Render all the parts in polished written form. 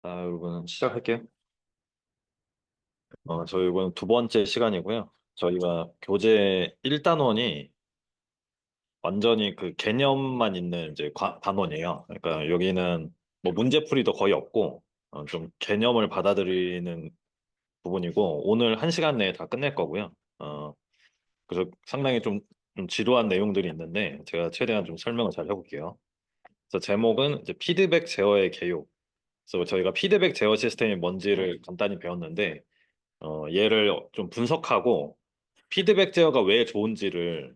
자, 여러분 시작할게요. 저희 이번 두 번째 시간이고요. 저희가 교재 1단원이 완전히 그 개념만 있는 이제 단원이에요. 그러니까 여기는 뭐 문제풀이도 거의 없고 좀 개념을 받아들이는 부분이고 오늘 한 시간 내에 다 끝낼 거고요. 그래서 상당히 좀 지루한 내용들이 있는데 제가 최대한 좀 설명을 잘 해볼게요. 그래서 제목은 이제 피드백 제어의 개요. 그래서 저희가 피드백 제어 시스템이 뭔지를 간단히 배웠는데 얘를 좀 분석하고 피드백 제어가 왜 좋은지를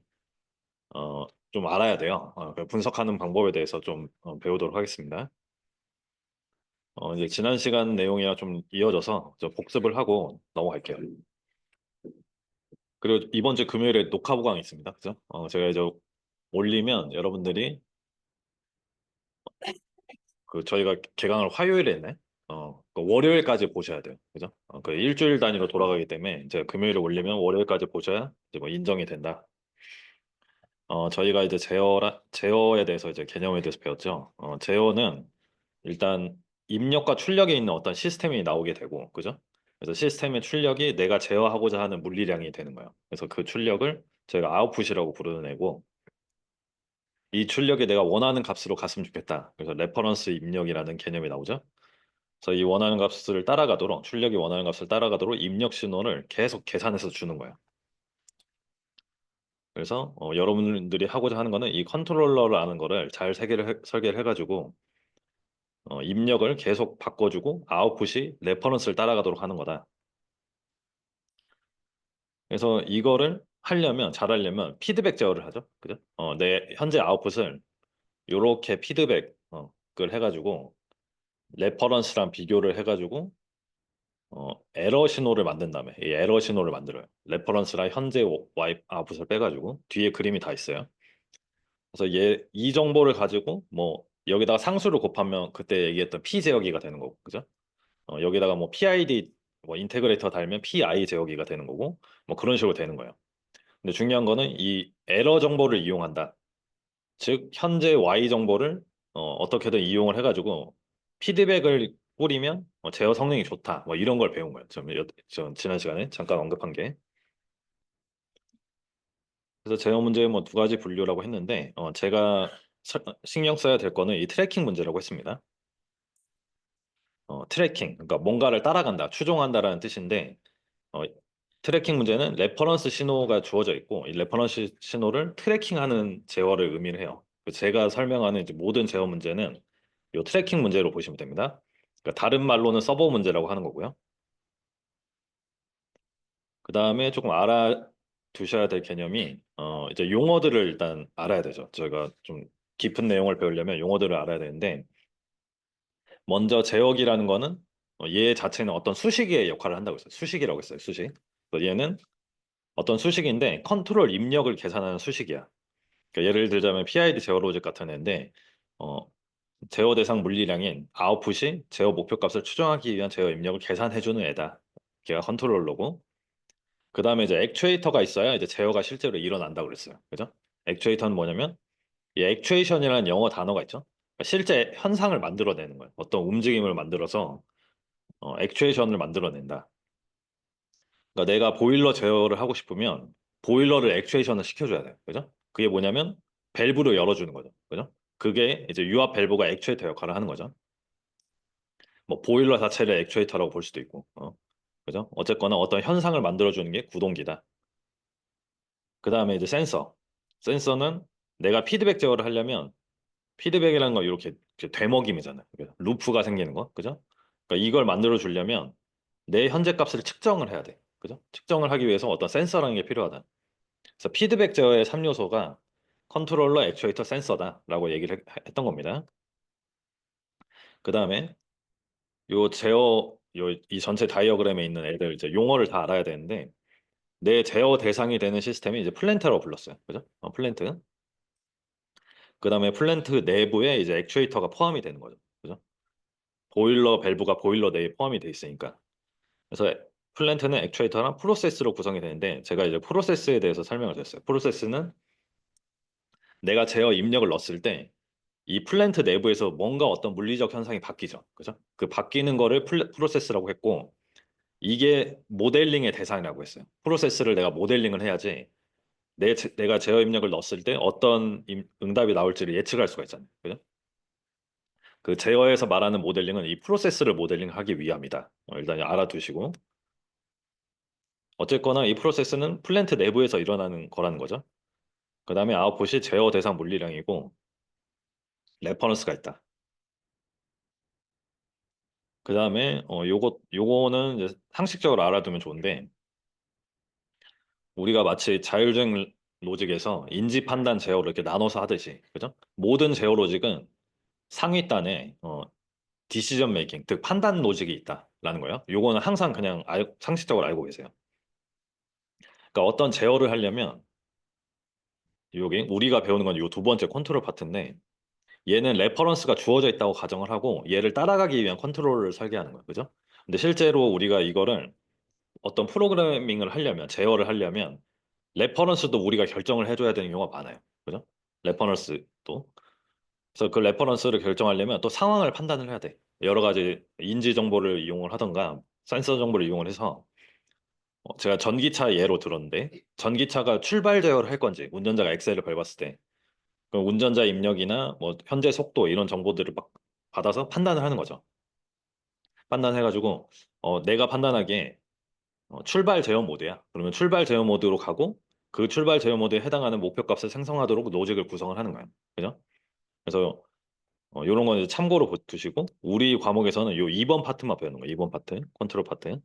좀 알아야 돼요. 그 분석하는 방법에 대해서 좀 배우도록 하겠습니다. 이제 지난 시간 내용이랑 좀 이어져서 저 복습을 하고 넘어갈게요. 그리고 이번 주 금요일에 녹화 보강이 있습니다. 그죠? 제가 이제 올리면 여러분들이 그 저희가 개강을 화요일에 했네. 그 월요일까지 보셔야 돼요. 그죠? 그 일주일 단위로 돌아가기 때문에 제가 금요일에 올리면 월요일까지 보셔야 이제 뭐 인정이 된다. 저희가 이제 제어에 대해서 이제 개념에 대해서 배웠죠. 제어는 일단 입력과 출력에 있는 어떤 시스템이 나오게 되고, 그죠? 그래서 시스템의 출력이 내가 제어하고자 하는 물리량이 되는 거예요. 그래서 그 출력을 저희가 아웃풋이라고 부르는 애고, 이 출력이 내가 원하는 값으로 갔으면 좋겠다. 그래서 레퍼런스 입력이라는 개념이 나오죠. 그래서 이 원하는 값을 따라가도록, 출력이 원하는 값을 따라가도록 입력 신호를 계속 계산해서 주는 거예요. 그래서 여러분들이 하고자 하는 거는 이 컨트롤러라는 거를 잘 설계를 해가지고 입력을 계속 바꿔주고 아웃풋이 레퍼런스를 따라가도록 하는 거다. 그래서 이거를 잘하려면 피드백 제어를 하죠. 그죠? 내 현재 아웃풋을 이렇게 피드백을 해가지고 레퍼런스랑 비교를 해가지고 에러 신호를 만든 다음에 이 에러 신호를 만들어요. 레퍼런스랑 현재 와이 아웃풋을 빼가지고 뒤에 그림이 다 있어요. 그래서 이 정보를 가지고 뭐 여기다가 상수를 곱하면 그때 얘기했던 P 제어기가 되는 거고, 그죠? 여기다가 뭐 PID 뭐 인테그레이터 달면 PI 제어기가 되는 거고 뭐 그런 식으로 되는 거예요. 근데 중요한 거는 이 에러 정보를 이용한다. 즉 현재 Y 정보를 어떻게든 이용을 해가지고 피드백을 뿌리면 제어 성능이 좋다. 뭐 이런 걸 배운 거예요. 저 지난 시간에 잠깐 언급한 게. 그래서 제어 문제 뭐 두 가지 분류라고 했는데 제가 신경 써야 될 거는 이 트래킹 문제라고 했습니다. 트래킹, 그러니까 뭔가를 따라간다, 추종한다라는 뜻인데 어, 트래킹 문제는 레퍼런스 신호가 주어져 있고 이 레퍼런스 신호를 트래킹하는 제어를 의미를 해요. 제가 설명하는 이제 모든 제어 문제는 이 트래킹 문제로 보시면 됩니다. 그러니까 다른 말로는 서버 문제라고 하는 거고요. 그 다음에 조금 알아두셔야 될 개념이 이제 용어들을 일단 알아야 되죠. 저희가 좀 깊은 내용을 배우려면 용어들을 알아야 되는데 먼저 제어기라는 거는 얘 자체는 어떤 수식의 역할을 한다고 했어요. 수식이라고 했어요. 수식. 그래서 얘는 어떤 수식인데 컨트롤 입력을 계산하는 수식이야. 그러니까 예를 들자면 PID 제어 로직 같은 애인데 어, 제어 대상 물리량인 아웃풋이 제어 목표 값을 추정하기 위한 제어 입력을 계산해주는 애다. 걔가 컨트롤러고 그 다음에 이제 액추에이터가 있어야 이제 제어가 실제로 일어난다고 그랬어요. 그죠? 액추에이터는 뭐냐면 이 액추에이션이라는 영어 단어가 있죠. 그러니까 실제 현상을 만들어내는 거예요. 어떤 움직임을 만들어서 액추에이션을 만들어낸다. 그러니까 내가 보일러 제어를 하고 싶으면 보일러를 액추에이션을 시켜줘야 돼요. 그죠? 그게 뭐냐면 밸브를 열어주는 거죠. 그죠? 그게 이제 유압 밸브가 액추에이터 역할을 하는 거죠. 뭐 보일러 자체를 액추에이터라고 볼 수도 있고, 그죠? 어쨌거나 어떤 현상을 만들어주는 게 구동기다. 그 다음에 이제 센서. 센서는 내가 피드백 제어를 하려면 피드백이라는 거 이렇게 되먹임이잖아요. 그죠? 루프가 생기는 거, 그죠? 그러니까 이걸 만들어 주려면 내 현재 값을 측정을 해야 돼. 그죠? 측정을 하기 위해서 어떤 센서라는 게 필요하다. 그래서 피드백 제어의 3요소가 컨트롤러, 액추에이터, 센서다라고 했던 겁니다. 그 다음에 이 전체 다이어그램에 있는 애들 이제 용어를 다 알아야 되는데 내 제어 대상이 되는 시스템이 이제 플랜트라고 불렀어요. 그죠? 플랜트. 그 다음에 플랜트 내부에 이제 액추에이터가 포함이 되는 거죠. 그죠? 보일러 밸브가 보일러 내에 포함이 돼 있으니까. 그래서 플랜트는 액추에이터랑 프로세스로 구성이 되는데 제가 이제 프로세스에 대해서 설명을 드렸어요. 프로세스는 내가 제어 입력을 넣었을 때 이 플랜트 내부에서 뭔가 어떤 물리적 현상이 바뀌죠. 그죠? 그 바뀌는 거를 프로세스라고 했고 이게 모델링의 대상이라고 했어요. 프로세스를 내가 모델링을 해야지 내가 제어 입력을 넣었을 때 어떤 응답이 나올지를 예측할 수가 있잖아요. 그죠? 그 제어에서 말하는 모델링은 이 프로세스를 모델링하기 위함이다. 일단 알아두시고 어쨌거나 이 프로세스는 플랜트 내부에서 일어나는 거라는 거죠. 그 다음에 아웃풋이 제어 대상 물리량이고 레퍼런스가 있다. 그 다음에 요거는 이제 상식적으로 알아두면 좋은데 우리가 마치 자율주행 로직에서 인지 판단 제어를 이렇게 나눠서 하듯이 그죠? 모든 제어 로직은 상위단에 디시전 메이킹, 즉 판단 로직이 있다라는 거예요. 요거는 항상 그냥 상식적으로 알고 계세요. 그러니까 어떤 제어를 하려면 여기 우리가 배우는 건 요 두 번째 컨트롤 파트인데 얘는 레퍼런스가 주어져 있다고 가정을 하고 얘를 따라가기 위한 컨트롤을 설계하는 거예요. 그죠? 근데 실제로 우리가 이거를 어떤 프로그래밍을 하려면 제어를 하려면 레퍼런스도 우리가 결정을 해줘야 되는 경우가 많아요. 그죠? 레퍼런스도. 그래서 그 레퍼런스를 결정하려면 또 상황을 판단을 해야 돼. 여러 가지 인지 정보를 이용을 하던가 센서 정보를 이용을 해서 제가 전기차 예로 들었는데 전기차가 출발 제어를 할 건지 운전자가 엑셀을 밟았을 때 그럼 운전자 입력이나 뭐 현재 속도 이런 정보들을 막 받아서 판단을 하는 거죠. 판단해가지고 내가 판단하기에 출발 제어 모드야. 그러면 출발 제어 모드로 가고 그 출발 제어 모드에 해당하는 목표 값을 생성하도록 로직을 구성을 하는 거예요. 그죠? 그래서 요런 건 이제 참고로 두시고 우리 과목에서는 요 2번 파트만 배우는 거예요. 2번 파트, 컨트롤 파트.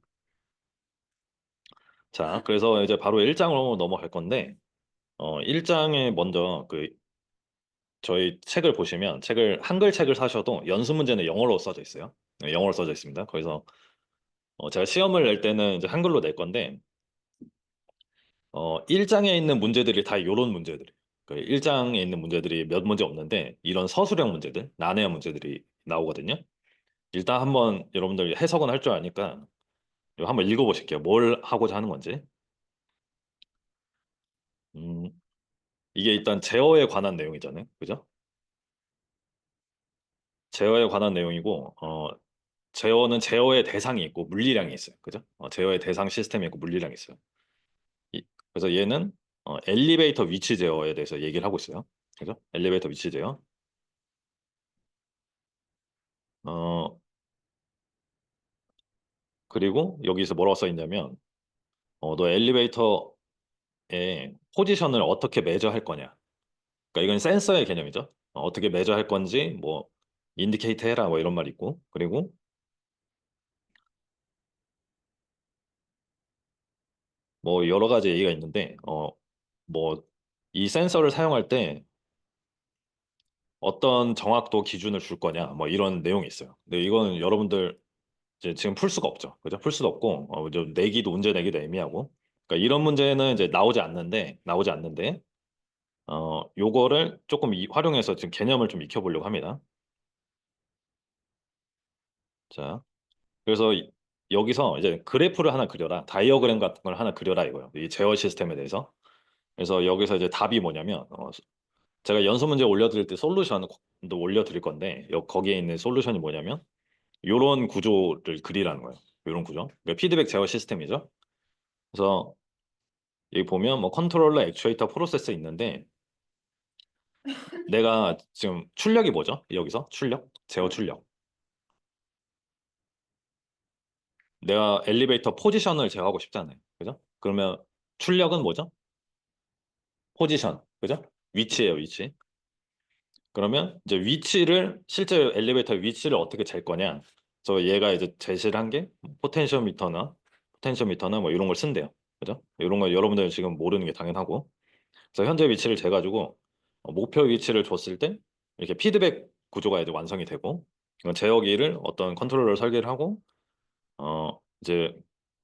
자, 그래서 이제 바로 1장으로 넘어갈 건데 1장에 먼저 그 저희 책을 보시면 책을 한글 책을 사셔도 연수 문제는 영어로 써져 있어요. 네, 영어로 써져 있습니다. 거기서 제가 시험을 낼 때는 이제 한글로 낼 건데 1장에 있는 문제들이 다 요런 문제들이에요. 그 1장에 있는 문제들이 몇 문제 없는데 이런 서술형 문제들, 난해한 문제들이 나오거든요. 일단 한번 여러분들 해석은 할 줄 아니까 이거 한번 읽어보실게요. 뭘 하고자 하는 건지. 음, 이게 일단 제어에 관한 내용이잖아요. 그죠? 제어에 관한 내용이고 제어는 제어의 대상이 있고 물리량이 있어요. 그죠? 제어의 대상 시스템이 있고 물리량이 있어요. 그래서 얘는 엘리베이터 위치 제어에 대해서 얘기를 하고 있어요. 그죠? 엘리베이터 위치 제어. 어, 그리고 여기서 뭐라고 써 있냐면 너 엘리베이터의 포지션을 어떻게 매저할 거냐. 그러니까 이건 센서의 개념이죠. 어떻게 매저할 건지 뭐 인디케이터 해라 뭐 이런 말 있고 그리고 뭐 여러 가지 얘기가 있는데 뭐 이 센서를 사용할 때 어떤 정확도 기준을 줄 거냐 뭐 이런 내용이 있어요. 근데 이거는 여러분들 이제 지금 풀 수가 없죠. 그죠? 풀 수도 없고 좀 내기도 문제 내기도 애매하고 그러니까 이런 문제는 이제 나오지 않는데 요거를 조금 활용해서 지금 개념을 좀 익혀보려고 합니다. 자, 그래서 여기서 이제 그래프를 하나 그려라. 다이어그램 같은 걸 하나 그려라 이거예요. 이 제어 시스템에 대해서. 그래서 여기서 이제 답이 뭐냐면 제가 연수 문제 올려드릴 때 솔루션도 올려드릴 건데 거기에 있는 솔루션이 뭐냐면 요런 구조를 그리라는 거예요. 요런 구조. 그러니까 피드백 제어 시스템이죠. 그래서 여기 보면 뭐 컨트롤러, 액추에이터, 프로세스 있는데 내가 지금 출력이 뭐죠? 여기서 출력, 제어 출력. 내가 엘리베이터 포지션을 제어하고 싶잖아요. 그죠? 그러면 출력은 뭐죠? 포지션. 그죠? 위치예요, 위치. 그러면 이제 위치를 실제 엘리베이터 위치를 어떻게 잴 거냐? 그래서 얘가 이제 제시를 한 게 포텐시오미터나 뭐 이런 걸 쓴대요. 그죠? 이런 거 여러분들 지금 모르는 게 당연하고. 그래서 현재 위치를 재가지고 목표 위치를 줬을 때 이렇게 피드백 구조가 이제 완성이 되고 이건 제어기를 어떤 컨트롤러를 설계를 하고 이제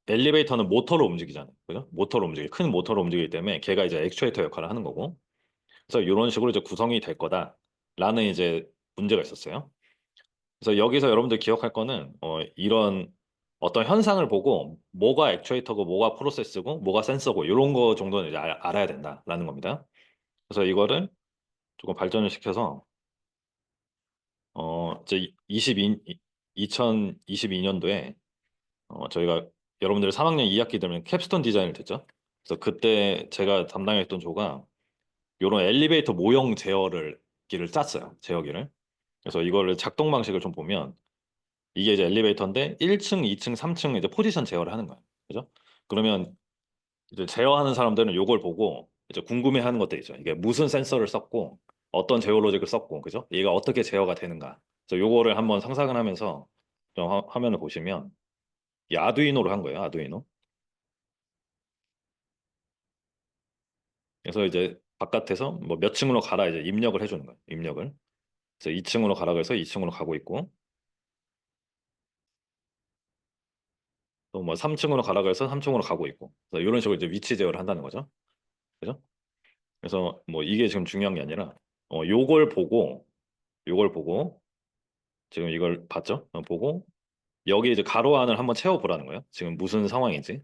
엘리베이터는 모터로 움직이잖아요. 그죠? 모터로 큰 모터로 움직이기 때문에 걔가 이제 액추에이터 역할을 하는 거고. 그래서 이런 식으로 이제 구성이 될 거다라는 이제 문제가 있었어요. 그래서 여기서 여러분들 기억할 거는 이런 어떤 현상을 보고 뭐가 액추에이터고 뭐가 프로세스고 뭐가 센서고 이런 거 정도는 이제 알아야 된다라는 겁니다. 그래서 이거를 조금 발전을 시켜서 이제 2022년도에 저희가 여러분들 3학년 2학기 되면 캡스톤 디자인을 됐죠. 그래서 그때 제가 담당했던 조가 요런 엘리베이터 모형 제어를 기를 짰어요. 제어기를. 그래서 이거를 작동 방식을 좀 보면 이게 이제 엘리베이터인데 1층, 2층, 3층 이제 포지션 제어를 하는 거예요. 그죠? 그러면 이제 제어하는 사람들은 요걸 보고 이제 궁금해하는 것들 있죠. 이게 무슨 센서를 썼고 어떤 제어 로직을 썼고 그죠? 얘가 어떻게 제어가 되는가. 그래서 요거를 한번 상상을 하면서 좀 화면을 보시면 이 아두이노로 한 거예요. 아두이노. 그래서 이제 바깥에서 뭐 몇 층으로 가라 이제 입력을 해주는 거예요. 입력을. 그래서 2층으로 가라 그래서 2층으로 가고 있고 또 뭐 3층으로 가라 그래서 3층으로 가고 있고 그래서 이런 식으로 이제 위치 제어를 한다는 거죠. 그죠? 그래서 뭐 이게 지금 중요한 게 아니라 요걸 보고 요걸 보고 지금 이걸 봤죠? 보고 여기 이제 가로 안을 한번 채워보라는 거예요. 지금 무슨 상황인지.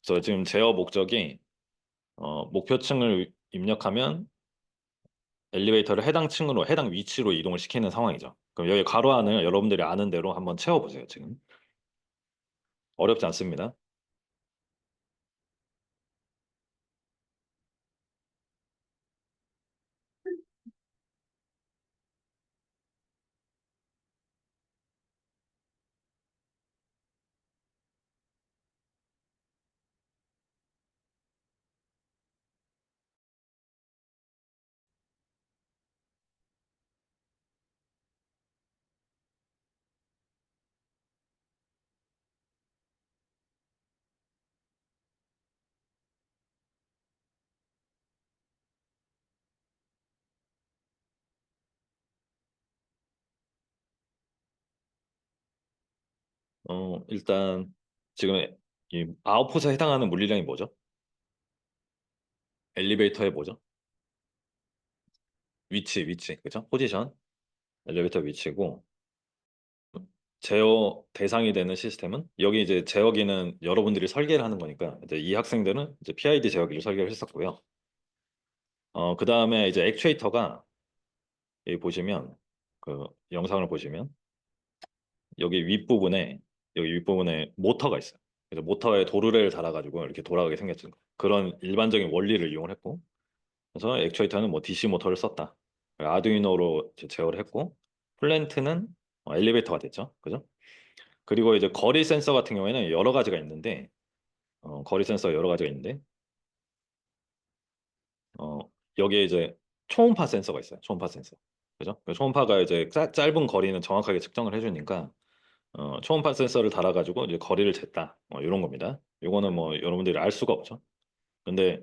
그래서 지금 제어 목적이 목표층을 입력하면 엘리베이터를 해당 층으로 해당 위치로 이동을 시키는 상황이죠. 그럼 여기 가로 안을 여러분들이 아는 대로 한번 채워보세요. 지금 어렵지 않습니다. 일단 지금 이 아웃풋에 해당하는 물리량이 뭐죠? 엘리베이터의 뭐죠? 위치, 그죠? 포지션, 엘리베이터 위치고 제어 대상이 되는 시스템은 여기 이제 제어기는 여러분들이 설계를 하는 거니까 이제 이 학생들은 이제 PID 제어기를 설계를 했었고요. 그 다음에 이제 액추에이터가 여기 보시면 그 영상을 보시면 여기 윗부분에 여기 윗부분에 모터가 있어요. 그래서 모터에 도르래를 달아가지고 이렇게 돌아가게 생겼죠. 그런 일반적인 원리를 이용을 했고 그래서 액추에이터는 뭐 DC 모터를 썼다. 아두이노로 이제 제어를 했고 플랜트는 엘리베이터가 됐죠. 그죠? 그리고 이제 거리 센서 같은 경우에는 여러 가지가 있는데 거리 센서가 여러 가지가 있는데 어, 여기에 이제 초음파 센서가 있어요. 초음파 센서. 그죠? 그 초음파가 이제 짧은 거리는 정확하게 측정을 해주니까 초음파 센서를 달아가지고 이제 거리를 쟀다. 이런 겁니다. 이거는 뭐 여러분들이 알 수가 없죠. 근데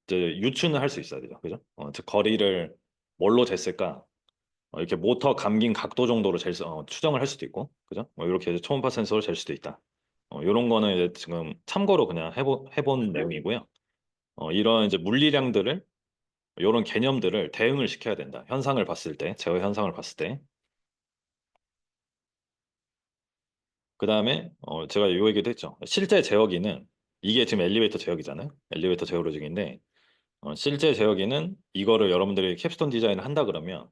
이제 유추는 할 수 있어야 되죠. 그죠? 즉 거리를 뭘로 쟀을까? 이렇게 모터 감긴 각도 정도로 추정을 할 수도 있고, 그죠? 이렇게 이제 초음파 센서로 잴 수도 있다. 이런 거는 이제 지금 참고로 그냥 해본 내용이고요. 이런 이제 물리량들을 이런 개념들을 대응을 시켜야 된다. 현상을 봤을 때, 제어 현상을 봤을 때. 그 다음에 제가 요 얘기도 했죠. 실제 제어기는 이게 지금 엘리베이터 제어기잖아요. 엘리베이터 제어 로직인데 실제 제어기는 이거를 여러분들이 캡스톤 디자인을 한다 그러면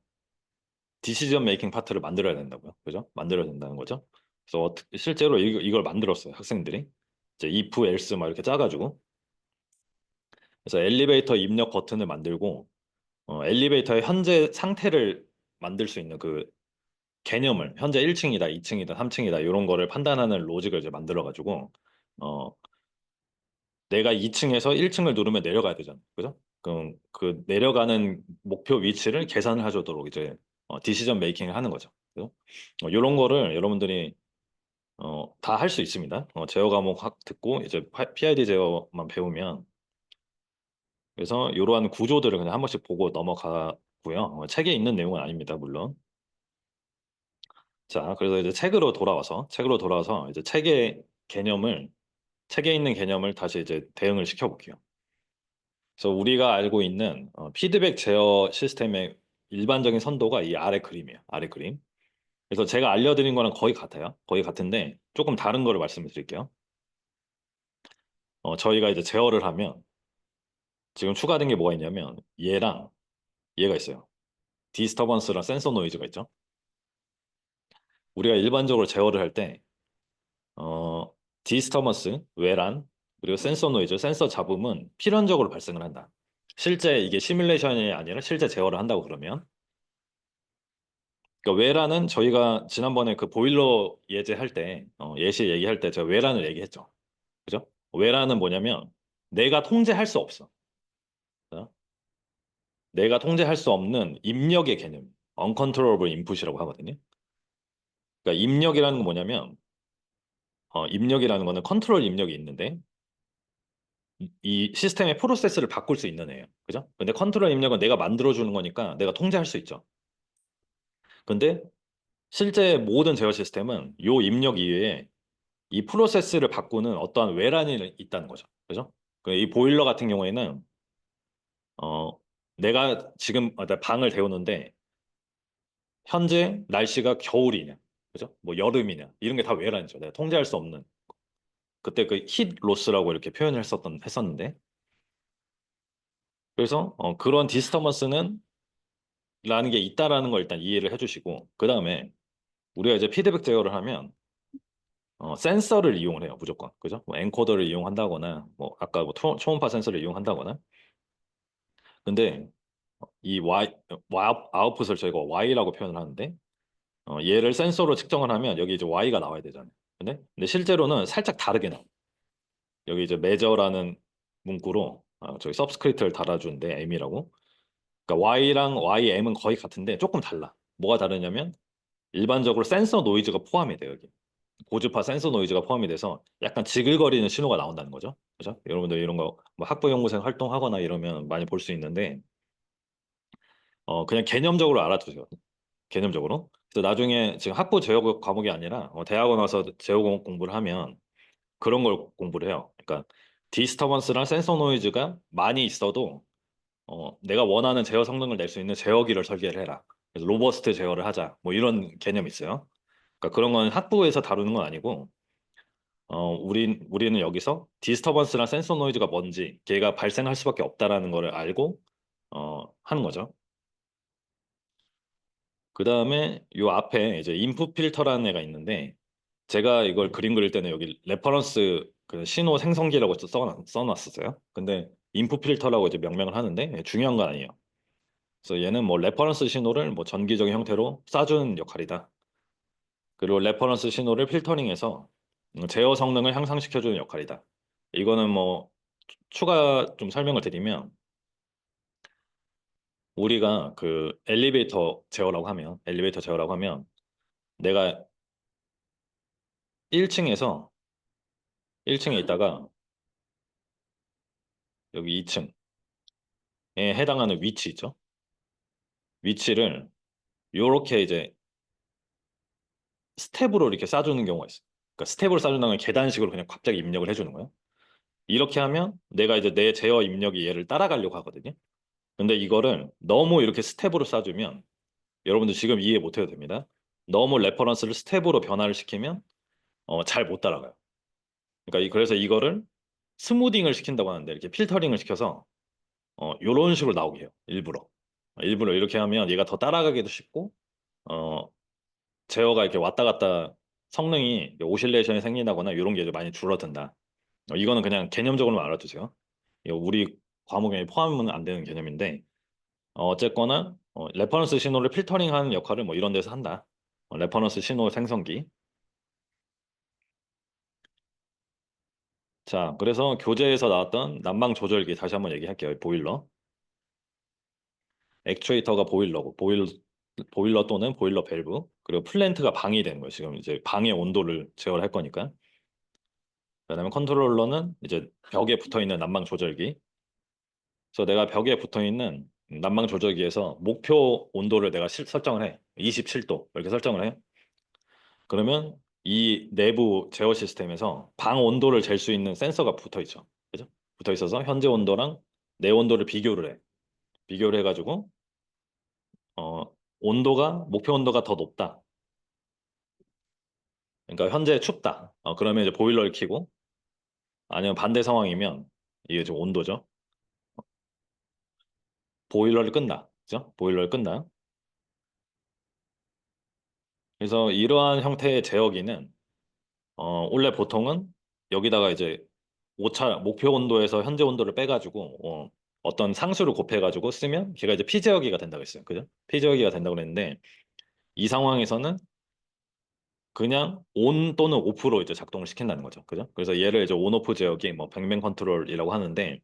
디시전 메이킹 파트를 만들어야 된다고요. 그죠? 만들어야 된다는 거죠. 그래서 실제로 이걸 만들었어요. 학생들이. 이제 if, else 막 이렇게 짜가지고. 그래서 엘리베이터 입력 버튼을 만들고 엘리베이터의 현재 상태를 만들 수 있는 그 개념을 현재 1층이다, 2층이다, 3층이다 이런 거를 판단하는 로직을 이제 만들어 가지고 어 내가 2층에서 1층을 누르면 내려가야 되잖아. 그죠? 그럼 그 내려가는 목표 위치를 계산을 해주도록 이제 디시전 메이킹을 하는 거죠. 그죠? 이런 거를 여러분들이 다 할 수 있습니다. 제어 과목 듣고 이제 PID 제어만 배우면 그래서 이러한 구조들을 그냥 한 번씩 보고 넘어가고요. 책에 있는 내용은 아닙니다, 물론. 자, 그래서 이제 책으로 돌아와서 이제 책에 있는 개념을 다시 이제 대응을 시켜볼게요. 그래서 우리가 알고 있는 피드백 제어 시스템의 일반적인 선도가 이 아래 그림이에요. 아래 그림. 그래서 제가 알려드린 거랑 거의 같아요. 거의 같은데 조금 다른 거를 말씀을 드릴게요. 저희가 이제 제어를 하면 지금 추가된 게 뭐가 있냐면 얘랑 얘가 있어요. 디스터번스랑 센서 노이즈가 있죠. 우리가 일반적으로 제어를 할 때, 어, 디스터번스, 외란, 그리고 센서 노이즈, 센서 잡음은 필연적으로 발생을 한다. 실제 이게 시뮬레이션이 아니라 실제 제어를 한다고 그러면. 그러니까 외란은 저희가 지난번에 그 보일러 예제할 때, 예시 얘기할 때 제가 외란을 얘기했죠. 그죠? 외란은 뭐냐면 내가 통제할 수 없어. 어? 내가 통제할 수 없는 입력의 개념, uncontrollable input이라고 하거든요. 그러니까 입력이라는 건 뭐냐면 입력이라는 거는 컨트롤 입력이 있는데 이 시스템의 프로세스를 바꿀 수 있는 애예요. 그죠? 근데 컨트롤 입력은 내가 만들어주는 거니까 내가 통제할 수 있죠. 근데 실제 모든 제어 시스템은 요 입력 이외에 이 프로세스를 바꾸는 어떠한 외란이 있다는 거죠. 그죠? 이 보일러 같은 경우에는 어, 내가 지금 내 방을 데우는데 현재 날씨가 겨울이냐, 그죠? 뭐 여름이냐 이런 게 다 외란이죠. 내가 통제할 수 없는. 그때 그 힛 로스라고 이렇게 표현을 했었는데 그래서 그런 디스터번스는 라는 게 있다라는 걸 일단 이해를 해주시고 그 다음에 우리가 이제 피드백 제어를 하면 센서를 이용을 해요 무조건 그죠? 뭐 엔코더를 이용한다거나 뭐 아까 뭐 초음파 센서를 이용한다거나 근데 이 아웃풋을 저희가 Y라고 표현을 하는데 얘를 센서로 측정을 하면 여기 이제 Y가 나와야 되잖아요. 근데 실제로는 살짝 다르게 나와. 여기 이제 measure라는 문구로 저기 서브스크립트를 달아주는데 M이라고. 그러니까 Y랑 YM은 거의 같은데 조금 달라. 뭐가 다르냐면 일반적으로 센서 노이즈가 포함이 돼요, 여기. 고주파 센서 노이즈가 포함이 돼서 약간 지글거리는 신호가 나온다는 거죠. 그죠? 여러분들 이런 거 뭐 학부 연구생 활동하거나 이러면 많이 볼 수 있는데 그냥 개념적으로 알아두세요. 개념적으로. 그래서 나중에 지금 학부 제어 과목이 아니라 대학원 와서 제어 공부를 하면 그런 걸 공부를 해요. 그러니까 디스터번스랑 센서 노이즈가 많이 있어도 내가 원하는 제어 성능을 낼 수 있는 제어기를 설계를 해라. 그래서 로버스트 제어를 하자. 뭐 이런 개념이 있어요. 그러니까 그런 건 학부에서 다루는 건 아니고 우리는 여기서 디스터번스랑 센서 노이즈가 뭔지 걔가 발생할 수밖에 없다라는 거를 알고 하는 거죠. 그 다음에 요 앞에 이제 인풋 필터라는 애가 있는데 제가 이걸 그림 그릴 때는 여기 레퍼런스 그 신호 생성기라고 써놨었어요. 근데 인풋 필터라고 이제 명명을 하는데 중요한 건 아니에요. 그래서 얘는 뭐 레퍼런스 신호를 뭐 전기적인 형태로 쏴주는 역할이다. 그리고 레퍼런스 신호를 필터링해서 제어 성능을 향상시켜주는 역할이다. 이거는 뭐 추가 좀 설명을 드리면 우리가 그 엘리베이터 제어라고 하면 내가 1층에 있다가 여기 2층에 해당하는 위치 있죠? 위치를 요렇게 이제 스텝으로 이렇게 쏴주는 경우가 있어요. 그러니까 스텝으로 쏴준다는 건 계단식으로 그냥 갑자기 입력을 해주는 거예요. 이렇게 하면 내가 이제 내 제어 입력이 얘를 따라가려고 하거든요. 근데 이거를 너무 이렇게 스텝으로 쏴주면 여러분들 지금 이해 못해도 됩니다. 너무 레퍼런스를 스텝으로 변화를 시키면 잘 못 따라가요. 그러니까 그래서 이거를 스무딩을 시킨다고 하는데 이렇게 필터링을 시켜서 요런 식으로 나오게 해요. 일부러 이렇게 하면 얘가 더 따라가기도 쉽고 어, 제어가 이렇게 왔다 갔다 성능이 오실레이션이 생긴다거나 이런 게 이제 많이 줄어든다. 이거는 그냥 개념적으로만 알아두세요. 이거 우리 과목에 포함은 안 되는 개념인데 어쨌거나 레퍼런스 신호를 필터링하는 역할을 뭐 이런 데서 한다. 레퍼런스 신호 생성기. 자, 그래서 교재에서 나왔던 난방 조절기 다시 한번 얘기할게요. 보일러. 액추에이터가 보일러고 보일러 또는 보일러 밸브 그리고 플랜트가 방이 되는 거예요. 지금 이제 방의 온도를 제어를 할 거니까. 그다음에 컨트롤러는 이제 벽에 붙어 있는 난방 조절기. 그래서 내가 벽에 붙어 있는 난방 조절기에서 목표 온도를 내가 설정을 해. 27도 이렇게 설정을 해. 그러면 이 내부 제어 시스템에서 방 온도를 잴 수 있는 센서가 붙어 있죠. 그죠? 붙어 있어서 현재 온도랑 내 온도를 비교를 해. 비교를 해가지고 온도가 목표 온도가 더 높다. 그러니까 현재 춥다. 그러면 이제 보일러를 켜고 아니면 반대 상황이면 이게 좀 온도죠. 보일러를 끈다. 그죠? 보일러를 끈다. 그래서 이러한 형태의 제어기는 원래 보통은 여기다가 이제 오차 목표 온도에서 현재 온도를 빼가지고 어떤 상수를 곱해가지고 쓰면 걔가 이제 피제어기가 된다고 했어요. 그죠? 피제어기가 된다고 그랬는데 이 상황에서는 그냥 온 또는 오프로 이제 작동을 시킨다는 거죠. 그죠? 그래서 얘를 이제 온오프 제어기, 뭐 뱅뱅 컨트롤이라고 하는데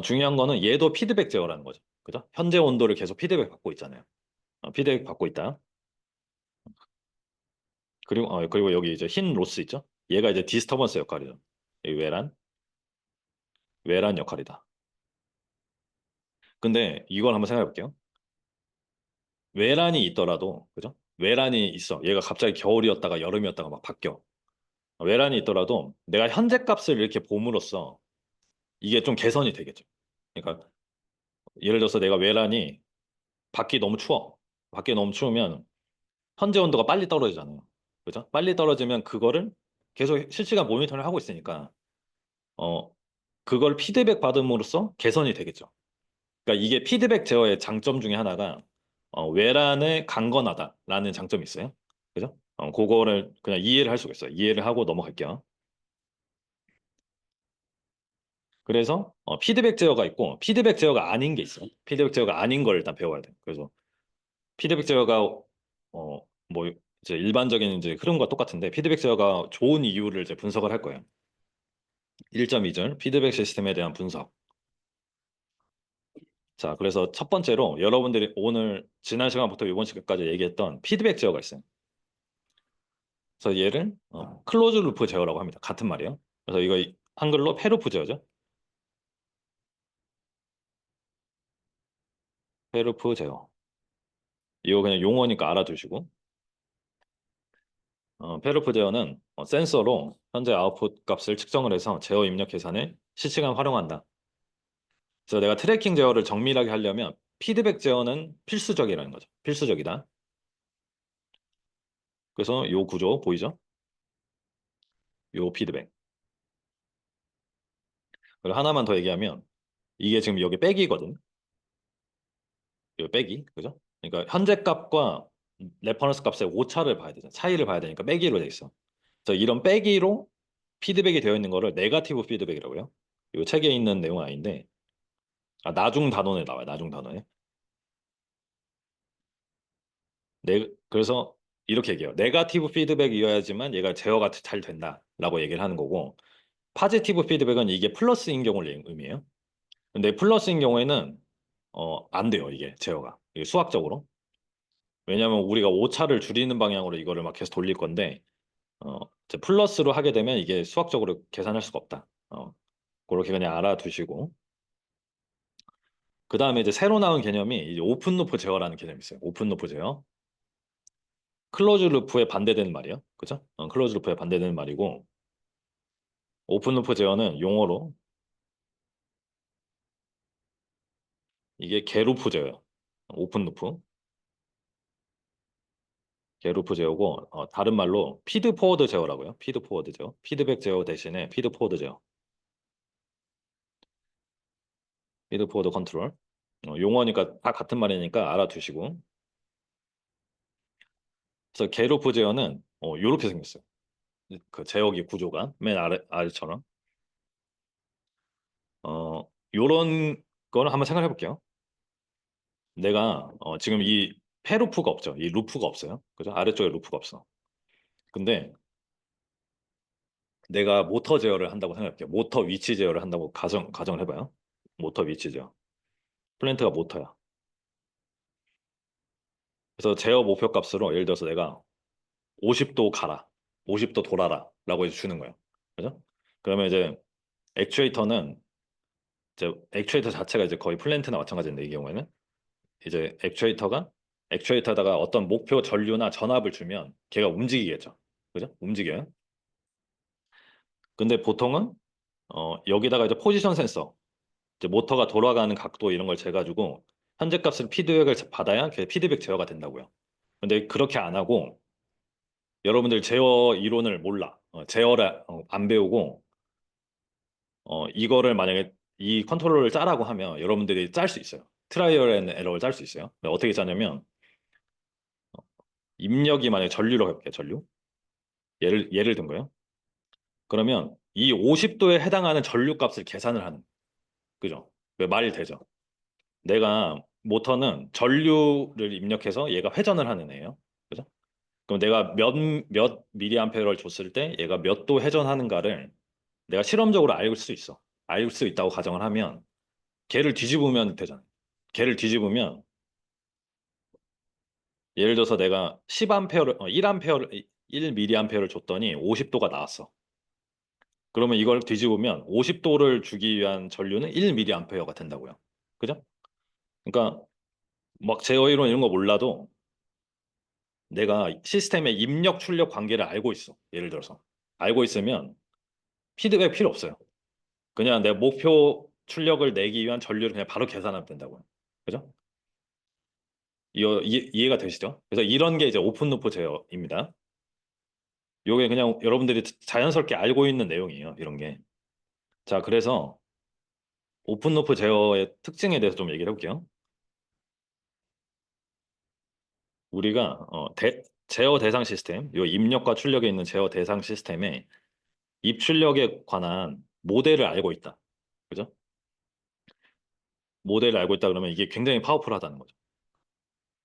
중요한 거는 얘도 피드백 제어라는 거죠. 그죠? 현재 온도를 계속 피드백 받고 있잖아요. 피드백 받고 있다. 그리고 여기 이제 흰 로스 있죠? 얘가 이제 디스터번스 역할이죠. 이 외란 역할이다. 근데 이걸 한번 생각해 볼게요. 외란이 있더라도, 그죠? 외란이 있어. 얘가 갑자기 겨울이었다가 여름이었다가 막 바뀌어. 외란이 있더라도 내가 현재 값을 이렇게 봄으로써 이게 좀 개선이 되겠죠. 그러니까 예를 들어서 내가 외란이 밖이 너무 추워. 밖이 너무 추우면 현재 온도가 빨리 떨어지잖아요. 그죠? 빨리 떨어지면 그거를 계속 실시간 모니터링을 하고 있으니까 어 그걸 피드백 받음으로써 개선이 되겠죠. 그러니까 이게 피드백 제어의 장점 중에 하나가 외란에 강건하다라는 장점이 있어요. 그죠? 그거를 그냥 이해를 할 수가 있어요. 이해를 하고 넘어갈게요. 그래서 피드백 제어가 있고 피드백 제어가 아닌 게 있어요. 피드백 제어가 아닌 걸 일단 배워야 돼요. 그래서 피드백 제어가 뭐 이제 일반적인 이제 흐름과 똑같은데 피드백 제어가 좋은 이유를 이제 분석을 할 거예요. 1.2절 피드백 시스템에 대한 분석. 자, 그래서 첫 번째로 여러분들이 오늘 지난 시간부터 이번 시간까지 얘기했던 피드백 제어가 있어요. 그래서 얘를 클로즈 루프 제어라고 합니다. 같은 말이에요. 그래서 이거 한글로 페루프 제어죠. 페루프 제어. 이거 그냥 용어니까 알아두시고 페루프 제어는 센서로 현재 아웃풋 값을 측정을 해서 제어 입력 계산에 실시간 활용한다. 그래서 내가 트래킹 제어를 정밀하게 하려면 피드백 제어는 필수적이라는 거죠. 필수적이다. 그래서 요 구조 보이죠? 요 피드백. 그리고 하나만 더 얘기하면 이게 지금 여기 빼기거든. 요 빼기. 그죠? 그러니까 현재 값과 레퍼런스 값의 오차를 봐야 되잖아. 차이를 봐야 되니까 빼기로 돼 있어. 그래서 이런 빼기로 피드백이 되어 있는 거를 네거티브 피드백이라고요. 요 책에 있는 내용은 아닌데 나중 단원에 나와요. 나중 단원에. 그래서 이렇게 얘기해요. 네거티브 피드백이어야지만 얘가 제어가 잘 된다라고 얘기를 하는 거고 파지티브 피드백은 이게 플러스인 경우를 의미해요. 근데 플러스인 경우에는 안 돼요. 이게 제어가. 이게 수학적으로. 왜냐하면 우리가 오차를 줄이는 방향으로 이거를 막 계속 돌릴 건데 이제 플러스로 하게 되면 이게 수학적으로 계산할 수가 없다. 그렇게 그냥 알아두시고 그 다음에 이제 새로 나온 개념이 이제 오픈 루프 제어라는 개념이 있어요. 오픈 루프 제어. 클로즈 루프에 반대되는 말이에요. 그죠? 클로즈 루프에 반대되는 말이고 오픈 루프 제어는 용어로 이게 개루프 제어예요. 오픈 루프. 개루프 제어고 다른 말로 피드 포워드 제어라고요. 피드 포워드 제어. 피드백 제어 대신에 피드 포워드 제어. 피드 포워드 컨트롤. 용어니까 다 같은 말이니까 알아두시고. 그래서 개루프 제어는 요렇게 생겼어요. 그 제어기 구조가 맨 아래처럼. 요런 거를 한번 생각해 볼게요. 내가 지금 이 페루프가 없죠. 이 루프가 없어요. 그죠? 아래쪽에 루프가 없어. 근데 내가 모터 제어를 한다고 생각할게요. 모터 위치 제어를 한다고 가정을 해봐요. 모터 위치 제어. 플랜트가 모터야. 그래서 제어 목표 값으로 예를 들어서 내가 50도 가라, 50도 돌아라 라고 해서 주는 거예요. 그죠? 그러면 이제 액추에이터는 이제 액추에이터 자체가 이제 거의 플랜트나 마찬가지인데 이 경우에는 이제 액추에이터다가 어떤 목표 전류나 전압을 주면 걔가 움직이겠죠. 그죠? 움직여요. 근데 보통은 여기다가 이제 포지션 센서, 이제 모터가 돌아가는 각도 이런 걸 재가지고 현재 값을 피드백을 받아야 그 피드백 제어가 된다고요. 근데 그렇게 안 하고 여러분들 제어 이론을 몰라. 제어를 안 배우고 이거를 만약에 이 컨트롤러를 짜라고 하면 여러분들이 짤 수 있어요. 트라이얼 앤 에러를 짤 수 있어요. 근데 어떻게 짜냐면 입력이 만약에 전류로 해볼게요. 전류. 예를 든 거예요. 그러면 이 50도에 해당하는 전류 값을 계산을 하는. 그죠? 왜 말이 되죠? 내가 모터는 전류를 입력해서 얘가 회전을 하는 애예요. 그죠? 그럼 내가 몇 미리암페어를 줬을 때 얘가 몇 도 회전하는가를 내가 실험적으로 알 수 있어. 알 수 있다고 가정을 하면 걔를 뒤집으면 되잖아. 걔를 뒤집으면 예를 들어서 내가 10암페어를 1암페어를 1미리암페어를 줬더니 50도가 나왔어. 그러면 이걸 뒤집으면 50도를 주기 위한 전류는 1미리암페어가 된다고요. 그죠? 그러니까 막 제어 이론 이런 거 몰라도 내가 시스템의 입력 출력 관계를 알고 있어. 예를 들어서 알고 있으면 피드백 필요 없어요. 그냥 내 목표 출력을 내기 위한 전류를 그냥 바로 계산하면 된다고요. 그죠? 이해가 되시죠? 그래서 이런 게 이제 오픈 루프 제어입니다. 요게 그냥 여러분들이 자연스럽게 알고 있는 내용이에요. 이런 게. 자, 그래서 오픈 루프 제어의 특징에 대해서 좀 얘기를 해볼게요. 우리가 제어 대상 시스템, 요 입력과 출력에 있는 제어 대상 시스템에 입출력에 관한 모델을 알고 있다. 그죠? 모델을 알고 있다 그러면 이게 굉장히 파워풀하다는 거죠.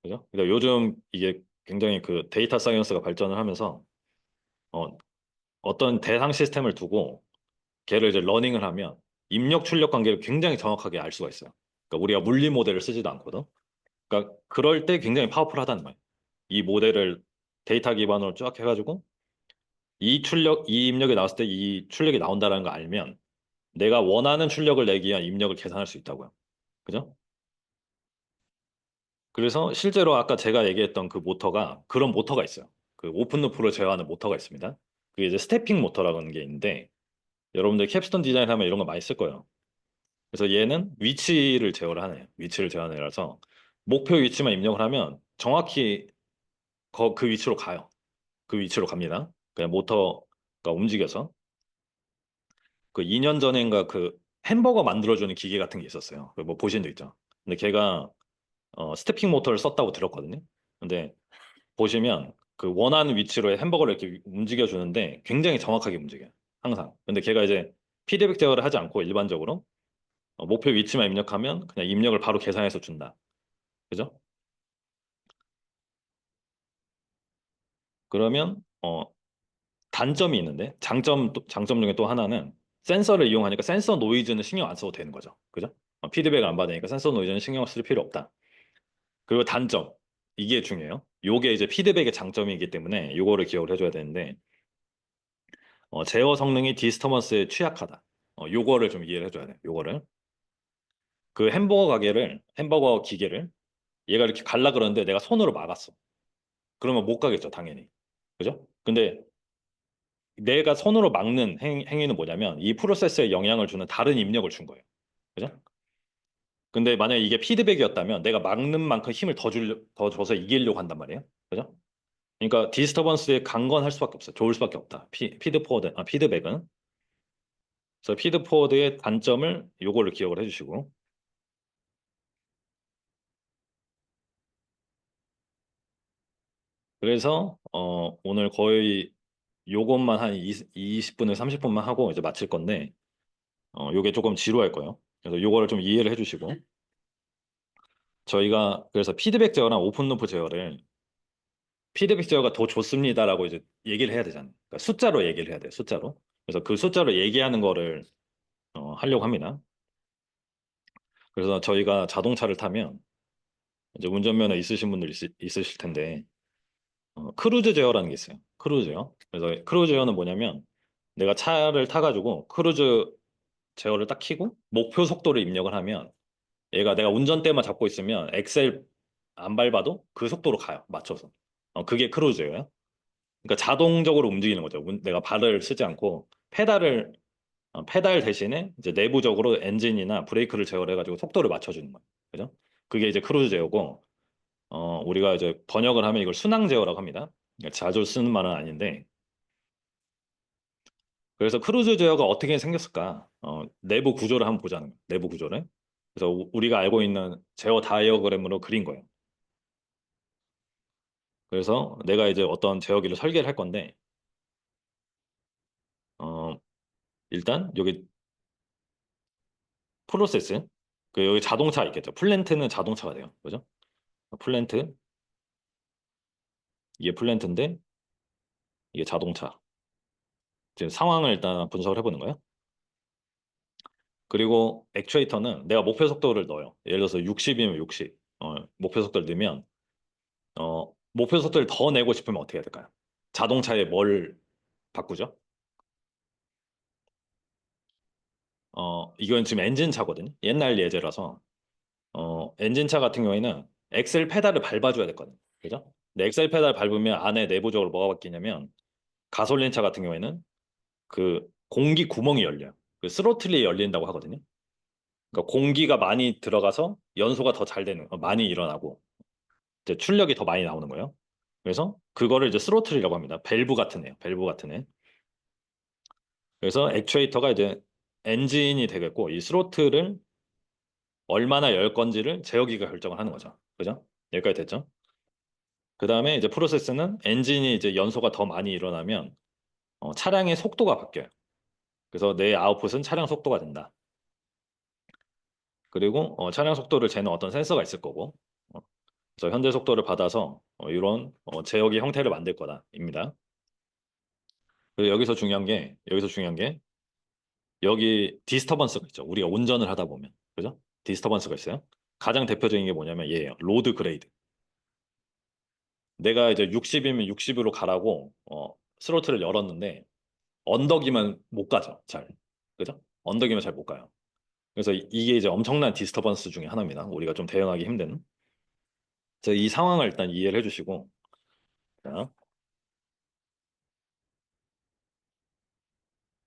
그죠? 그러니까 요즘 이게 굉장히 그 데이터 사이언스가 발전을 하면서 어, 어떤 대상 시스템을 두고 걔를 이제 러닝을 하면 입력 출력 관계를 굉장히 정확하게 알 수가 있어요. 그러니까 우리가 물리 모델을 쓰지도 않거든. 그러니까 그럴 때 굉장히 파워풀하다는 거예요. 이 모델을 데이터 기반으로 쫙 해가지고 이 입력이 나왔을 때 이 출력이 나온다는 걸 알면 내가 원하는 출력을 내기 위한 입력을 계산할 수 있다고요. 그죠? 그래서 실제로 아까 제가 얘기했던 그 모터가 그런 모터가 있어요. 그 오픈 루프를 제어하는 모터가 있습니다. 그게 이제 스태핑 모터라는 게 있는데 여러분들 캡스톤 디자인 하면 이런 거 많이 쓸 거예요. 그래서 얘는 위치를 제어를 하네요. 위치를 제어하는 애라서 목표 위치만 입력을 하면 정확히 그 위치로 가요. 그 위치로 갑니다. 그냥 모터가 움직여서 그 2년 전인가 그 햄버거 만들어주는 기계 같은 게 있었어요. 그뭐 보신 적 있죠. 근데 걔가 스태핑 모터를 썼다고 들었거든요. 근데 보시면 그 원하는 위치로 햄버거를 이렇게 움직여 주는데 굉장히 정확하게 움직여요. 항상. 근데 걔가 이제 피드백 제어를 하지 않고 일반적으로 목표 위치만 입력하면 그냥 입력을 바로 계산해서 준다. 그죠? 그러면 단점이 있는데 장점 중에 또 하나는 센서를 이용하니까 센서 노이즈는 신경 안 써도 되는 거죠. 그죠? 피드백을 안 받으니까 센서 노이즈는 신경 쓸 필요 없다. 그리고 단점 이게 중요해요. 요게 이제 피드백의 장점이기 때문에 요거를 기억을 해줘야 되는데 제어 성능이 디스터번스에 취약하다. 요거를 좀 이해를 해줘야 돼. 요거를 그 햄버거 기계를 얘가 이렇게 갈라 그러는데 내가 손으로 막았어. 그러면 못 가겠죠, 당연히. 그죠? 근데 내가 손으로 막는 행위는 뭐냐면 이 프로세스에 영향을 주는 다른 입력을 준 거예요. 그죠? 근데 만약에 이게 피드백이었다면 내가 막는 만큼 힘을 더 줘서 이기려고 한단 말이에요. 그죠? 그러니까 디스터번스에 강건할 수밖에 없어요. 좋을 수밖에 없다. 피드백은. 그래서 피드포워드의 단점을 요걸로 기억을 해주시고. 그래서 오늘 거의 요것만 한 20분에서 30분만 하고 이제 마칠 건데 요게 조금 지루할 거예요. 그래서 요거를 좀 이해를 해주시고 저희가 그래서 피드백 제어랑 오픈 루프 제어를 피드백 제어가 더 좋습니다라고 이제 얘기를 해야 되잖아요. 그러니까 숫자로 얘기를 해야 돼요. 숫자로. 그래서 그 숫자로 얘기하는 거를 하려고 합니다. 그래서 저희가 자동차를 타면 이제 운전면허 있으신 분들 있으실 텐데 크루즈 제어라는 게 있어요. 크루즈 제어. 그래서 크루즈 제어는 뭐냐면 내가 차를 타가지고 크루즈 제어를 딱 켜고 목표 속도를 입력을 하면 얘가 내가 운전대만 잡고 있으면 엑셀 안 밟아도 그 속도로 가요. 맞춰서. 그게 크루즈예요. 그러니까 자동적으로 움직이는 거죠. 내가 발을 쓰지 않고 페달 대신에 이제 내부적으로 엔진이나 브레이크를 제어를 해가지고 속도를 맞춰주는 거예요. 그죠? 그게 이제 크루즈 제어고 우리가 이제 번역을 하면 이걸 순항 제어라고 합니다. 그러니까 자주 쓰는 말은 아닌데 그래서 크루즈 제어가 어떻게 생겼을까? 내부 구조를 한번 보자는 거예요. 내부 구조를. 그래서 우리가 알고 있는 제어 다이어그램으로 그린 거예요. 그래서 내가 이제 어떤 제어기를 설계를 할 건데 어, 일단 여기 프로세스 그 여기 자동차 있겠죠. 플랜트는 자동차가 돼요. 그죠? 플랜트 이게 플랜트인데 이게 자동차. 지금 상황을 일단 분석을 해보는 거예요. 그리고 액추에이터는 내가 목표 속도를 넣어요. 예를 들어서 60이면 60. 목표 속도를 넣으면 목표 속도를 더 내고 싶으면 어떻게 해야 될까요? 자동차에 뭘 바꾸죠? 이건 지금 엔진차거든요. 옛날 예제라서 엔진차 같은 경우에는 엑셀 페달을 밟아줘야 됐거든요. 그죠? 근데 엑셀 페달 밟으면 안에 내부적으로 뭐가 바뀌냐면 가솔린차 같은 경우에는 그 공기 구멍이 열려요. 그 스로틀이 열린다고 하거든요. 그러니까 공기가 많이 들어가서 연소가 더 잘 되는, 많이 일어나고 이제 출력이 더 많이 나오는 거예요. 그래서 그거를 이제 스로틀이라고 합니다. 밸브 같은 애요. 밸브 같은 애. 그래서 액추에이터가 이제 엔진이 되겠고 이 스로틀을 얼마나 열 건지를 제어기가 결정을 하는 거죠. 그죠? 여기까지 됐죠? 그 다음에 이제 프로세스는 엔진이 이제 연소가 더 많이 일어나면 차량의 속도가 바뀌어요. 그래서 내 아웃풋은 차량 속도가 된다. 그리고 차량 속도를 재는 어떤 센서가 있을 거고 어, 그래서 현재 속도를 받아서 이런 제어기 형태를 만들 거다입니다. 그리고 여기서 중요한 게 여기 디스터번스가 있죠. 우리가 운전을 하다 보면 그죠? 디스터번스가 있어요. 가장 대표적인 게 뭐냐면 얘예요. 로드 그레이드. 내가 이제 60이면 60으로 가라고 스로틀을 열었는데 언덕이면 못 가죠. 잘. 그죠? 언덕이면 잘 못 가요. 그래서 이게 이제 엄청난 디스터번스 중에 하나입니다. 우리가 좀 대응하기 힘든. 그래서 이 상황을 일단 이해를 해주시고 자,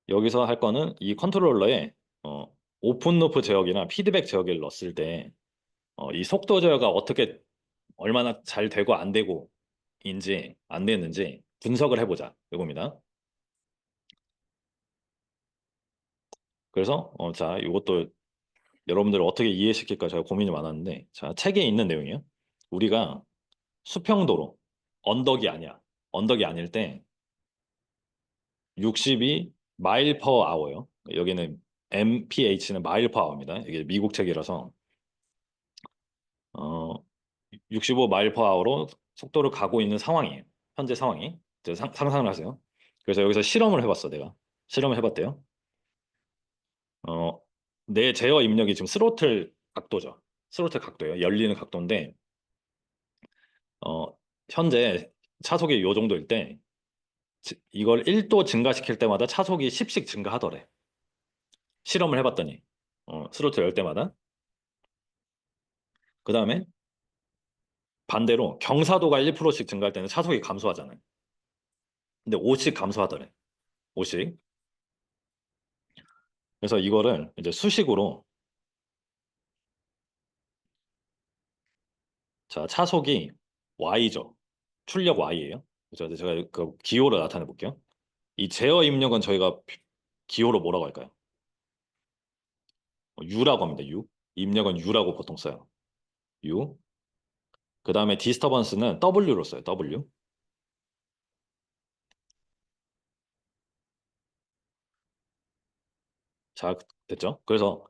여기서 할 거는 이 컨트롤러에 오픈 루프 제어기나 피드백 제어기를 넣었을 때 이 속도 제어가 어떻게 얼마나 잘 되고 안 되고인지 안 되는지 분석을 해보자 이겁니다. 그래서 자 이것도 여러분들 어떻게 이해시킬까 제가 고민이 많았는데 자 책에 있는 내용이에요. 우리가 수평도로 언덕이 아니야. 언덕이 아닐 때 60이 마일 퍼 아워요. 여기는 mph는 마일 퍼 아워입니다. 이게 미국 책이라서 어 65 마일 퍼 아워로 속도를 가고 있는 상황이에요. 현재 상황이. 이제 상상을 하세요. 그래서 여기서 실험을 해봤어, 내가. 실험을 해봤대요. 어, 내 제어 입력이 지금 스로틀 각도죠. 스로틀 각도예요. 열리는 각도인데, 어, 현재 차속이 요 정도일 때, 이걸 1도 증가시킬 때마다 차속이 10씩 증가하더래. 실험을 해봤더니, 스로틀 열 때마다. 그 다음에 반대로 경사도가 1%씩 증가할 때는 차속이 감소하잖아요. 근데 5씩 감소하더래. 5씩. 그래서 이거를 이제 수식으로 자, 차속이 y죠. 출력 y예요. 그래서 제가 그 기호로 나타내 볼게요. 이 제어 입력은 저희가 기호로 뭐라고 할까요? U라고 합니다. U. 입력은 U라고 보통 써요. U. 그 다음에 디스터번스는 W로 써요. W. 자, 됐죠? 그래서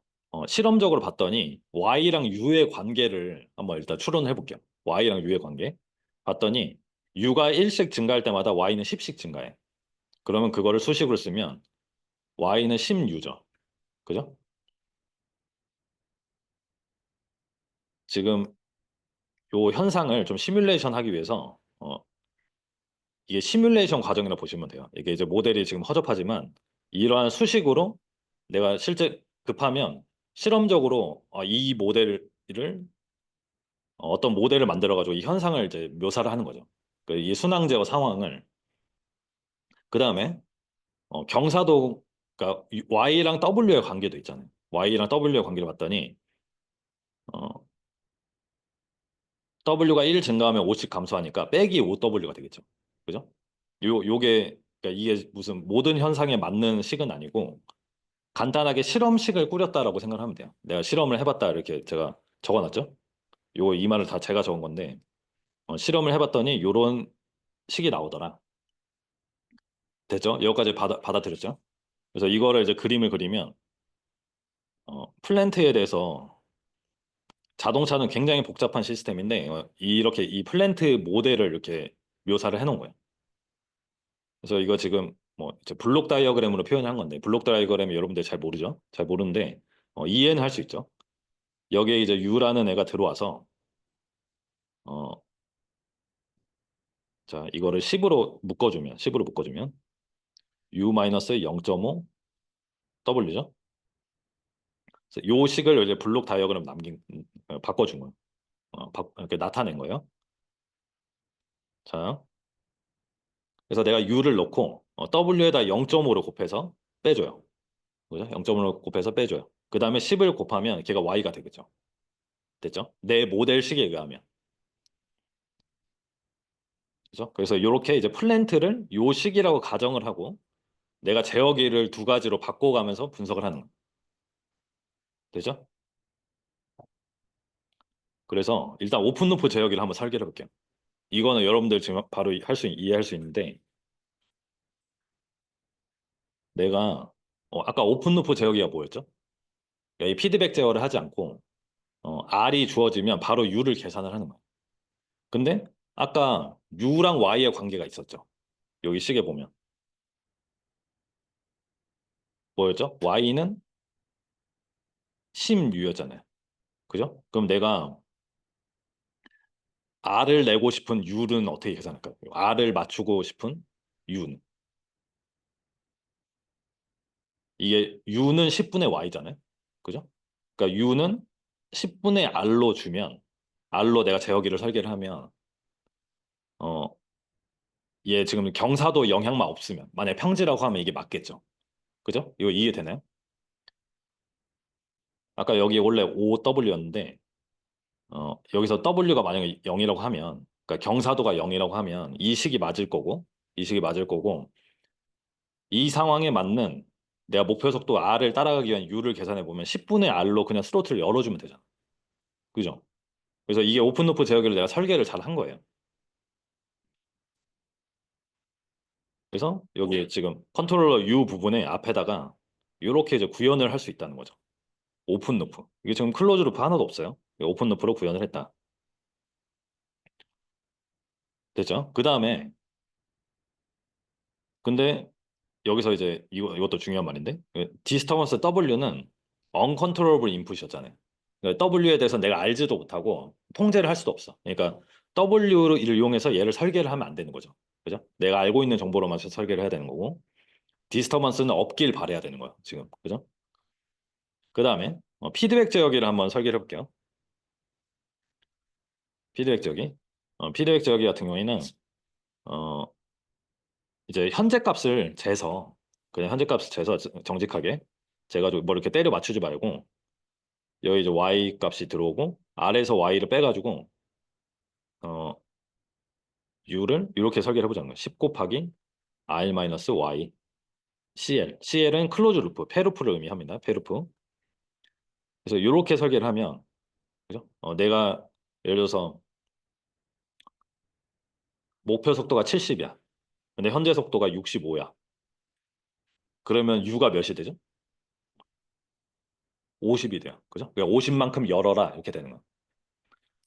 실험적으로 봤더니 Y랑 U의 관계를 한번 일단 추론해 볼게요. Y랑 U의 관계. 봤더니 U가 1씩 증가할 때마다 Y는 10씩 증가해. 그러면 그거를 수식으로 쓰면 Y는 10U죠. 그죠? 지금 요 현상을 좀 시뮬레이션 하기 위해서 이게 시뮬레이션 과정이라고 보시면 돼요. 이게 이제 모델이 지금 허접하지만 이러한 수식으로 내가 실제 급하면 실험적으로 이 모델을 어떤 모델을 만들어 가지고 이 현상을 이제 묘사를 하는 거죠. 이 순항 제어 상황을 그 다음에 경사도 그러니까 Y랑 W의 관계도 있잖아요. Y랑 W의 관계를 봤더니 어, W가 1 증가하면 5씩 감소하니까 빼기 5W가 되겠죠. 그죠? 요게 그러니까 이게 무슨 모든 현상에 맞는 식은 아니고 간단하게 실험식을 꾸렸다라고 생각하면 돼요. 내가 실험을 해봤다 이렇게 제가 적어놨죠. 요 이 말을 다 제가 적은 건데 실험을 해봤더니 요런 식이 나오더라. 됐죠? 여기까지 받아들였죠? 그래서 이거를 이제 그림을 그리면 플랜트에 대해서 자동차는 굉장히 복잡한 시스템인데 이렇게 이 플랜트 모델을 이렇게 묘사를 해놓은 거예요. 그래서 이거 지금 뭐 이제 블록 다이어그램으로 표현한 건데 블록 다이어그램이 여러분들 잘 모르죠? 잘 모르는데 이해는 할 수 있죠. 여기에 이제 U라는 애가 들어와서 어, 자 이거를 10으로 묶어주면 U-0.5 W죠. 그래서 요 식을 이제 블록 다이어그램 바꿔준 거예요. 이렇게 나타낸 거예요. 자, 그래서 내가 U를 넣고 W에다 0.5로 곱해서 빼줘요. 그죠? 0.5로 곱해서 빼줘요. 그 다음에 10을 곱하면 걔가 Y가 되겠죠. 됐죠? 내 모델식에 의하면. 그죠? 그래서 이렇게 이제 플랜트를 요 식이라고 가정을 하고 내가 제어기를 두 가지로 바꿔가면서 분석을 하는 거예요. 되죠? 그래서 일단 오픈루프 제어기를 한번 설계해 볼게요. 이거는 여러분들 지금 바로 이해할 수 있는데 내가 아까 오픈루프 제어기가 뭐였죠? 이 피드백 제어를 하지 않고 R이 주어지면 바로 U를 계산을 하는 거예요. 근데 아까 U랑 Y의 관계가 있었죠. 여기 식에 보면 뭐였죠? Y는 10U였잖아요. 그죠? 그럼 내가 R을 내고 싶은 U는 어떻게 계산할까요? R을 맞추고 싶은 U는 이게 U는 10분의 Y잖아요. 그죠? 그러니까 U는 10분의 R로 주면 R로 내가 제어기를 설계를 하면 어, 얘 지금 경사도 영향만 없으면 만약에 평지라고 하면 이게 맞겠죠. 그죠? 이거 이해되나요? 아까 여기 원래 OW였는데 여기서 W가 만약에 0이라고 하면 그러니까 경사도가 0이라고 하면 이 식이 맞을 거고 이 식이 맞을 거고 이 상황에 맞는 내가 목표 속도 R을 따라가기 위한 U를 계산해 보면 10분의 R로 그냥 스로틀을 열어주면 되잖아. 그죠? 그래서 이게 오픈루프 제어기를 내가 설계를 잘 한 거예요. 그래서 여기 지금 컨트롤러 U 부분에 앞에다가 이렇게 이제 구현을 할 수 있다는 거죠. 오픈루프. 이게 지금 클로즈 루프 하나도 없어요. 오픈루프로 구현을 했다. 됐죠? 그 다음에 근데 여기서 이제 이것도 중요한 말인데 디스터번스 W는 uncontrollable input이었잖아요. 그러니까 W에 대해서 내가 알지도 못하고 통제를 할 수도 없어. 그러니까 W를 이용해서 얘를 설계를 하면 안 되는 거죠. 그죠? 내가 알고 있는 정보로만 설계를 해야 되는 거고 디스터번스는 없길 바래야 되는 거예요. 지금. 그죠? 그 다음에 피드백 제어기를 한번 설계를 해볼게요. 피드백 제어기. 피드백 제어기 같은 경우에는 어, 이제 현재 값을 재서 그냥 현재 값을 재서 정직하게 재가지고 뭐 이렇게 때려 맞추지 말고 여기 이제 y 값이 들어오고 R에서 y를 빼가지고 어 u를 이렇게 설계를 해보자는 거예요. 10 곱하기 r-y CL은 클로즈 루프, 페루프를 의미합니다. 페루프. 그래서 이렇게 설계를 하면 그죠? 내가 예를 들어서 목표 속도가 70이야. 근데 현재 속도가 65야. 그러면 u가 몇이 되죠? 50이 돼요. 그죠? 그러니까 50만큼 열어라 이렇게 되는 거야.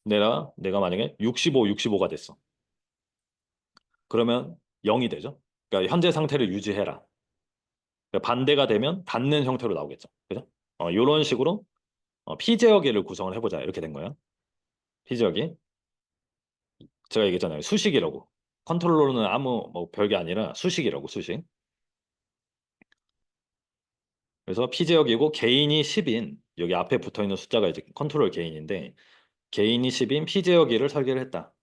내가 만약에 65가 됐어. 그러면 0이 되죠? 그러니까 현재 상태를 유지해라. 그러니까 반대가 되면 닿는 형태로 나오겠죠. 그죠? 이런 식으로 피제어기를 구성을 해보자. 이렇게 된 거예요. 피제어기. 제가 얘기했잖아요. 수식이라고. 컨트롤러는 아무 뭐 별게 아니라 수식이라고, 수식. 그래서 피제어기고 개인이 10인 여기 앞에 붙어 있는 숫자가 이제 컨트롤 개인인데 개인이 10인 피제어기를 설계를 했다.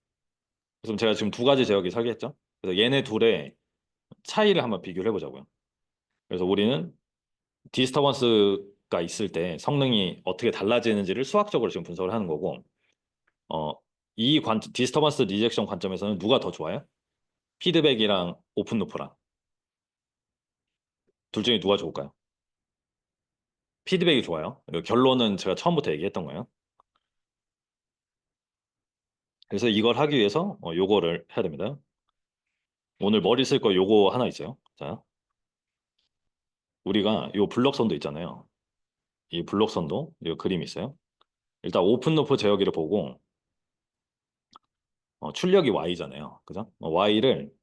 그래서 제가 지금 두 가지 제어기 설계했죠. 그래서 얘네 둘의 차이를 한번 비교를 해보자고요. 그래서 우리는 디스터번스가 있을 때 성능이 어떻게 달라지는지를 수학적으로 지금 분석을 하는 거고, 어, 디스터번스 리젝션 관점에서는 누가 더 좋아요? 피드백이랑 오픈루프랑 둘 중에 누가 좋을까요? 피드백이 좋아요. 결론은 제가 처음부터 얘기했던 거예요. 그래서 이걸 하기 위해서 요거를 해야 됩니다. 오늘 머리 쓸 거 요거 하나 있어요. 자, 우리가 요 블럭선도 있잖아요. 이 블럭선도 요 그림이 있어요. 일단 오픈 루프 제어기를 보고 출력이 Y잖아요. 그죠? Y를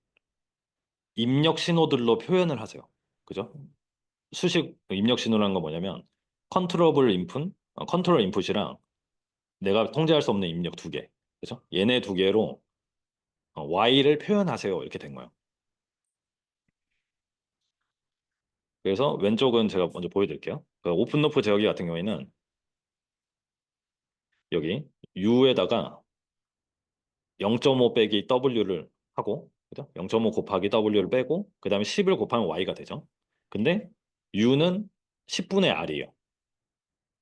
입력 신호들로 표현을 하세요. 그죠? 수식 입력 신호라는 건 뭐냐면 컨트롤 인풋, 컨트롤 인풋이랑 내가 통제할 수 없는 입력 두 개. 그죠? 얘네 두 개로 Y를 표현하세요. 이렇게 된 거예요. 그래서 왼쪽은 제가 먼저 보여드릴게요. 그 오픈 루프 제어기 같은 경우에는 여기 U에다가 0.5 빼기 W를 하고, 그죠? 0.5 곱하기 W를 빼고, 그 다음에 10을 곱하면 Y가 되죠. 근데 U는 10분의 R이에요.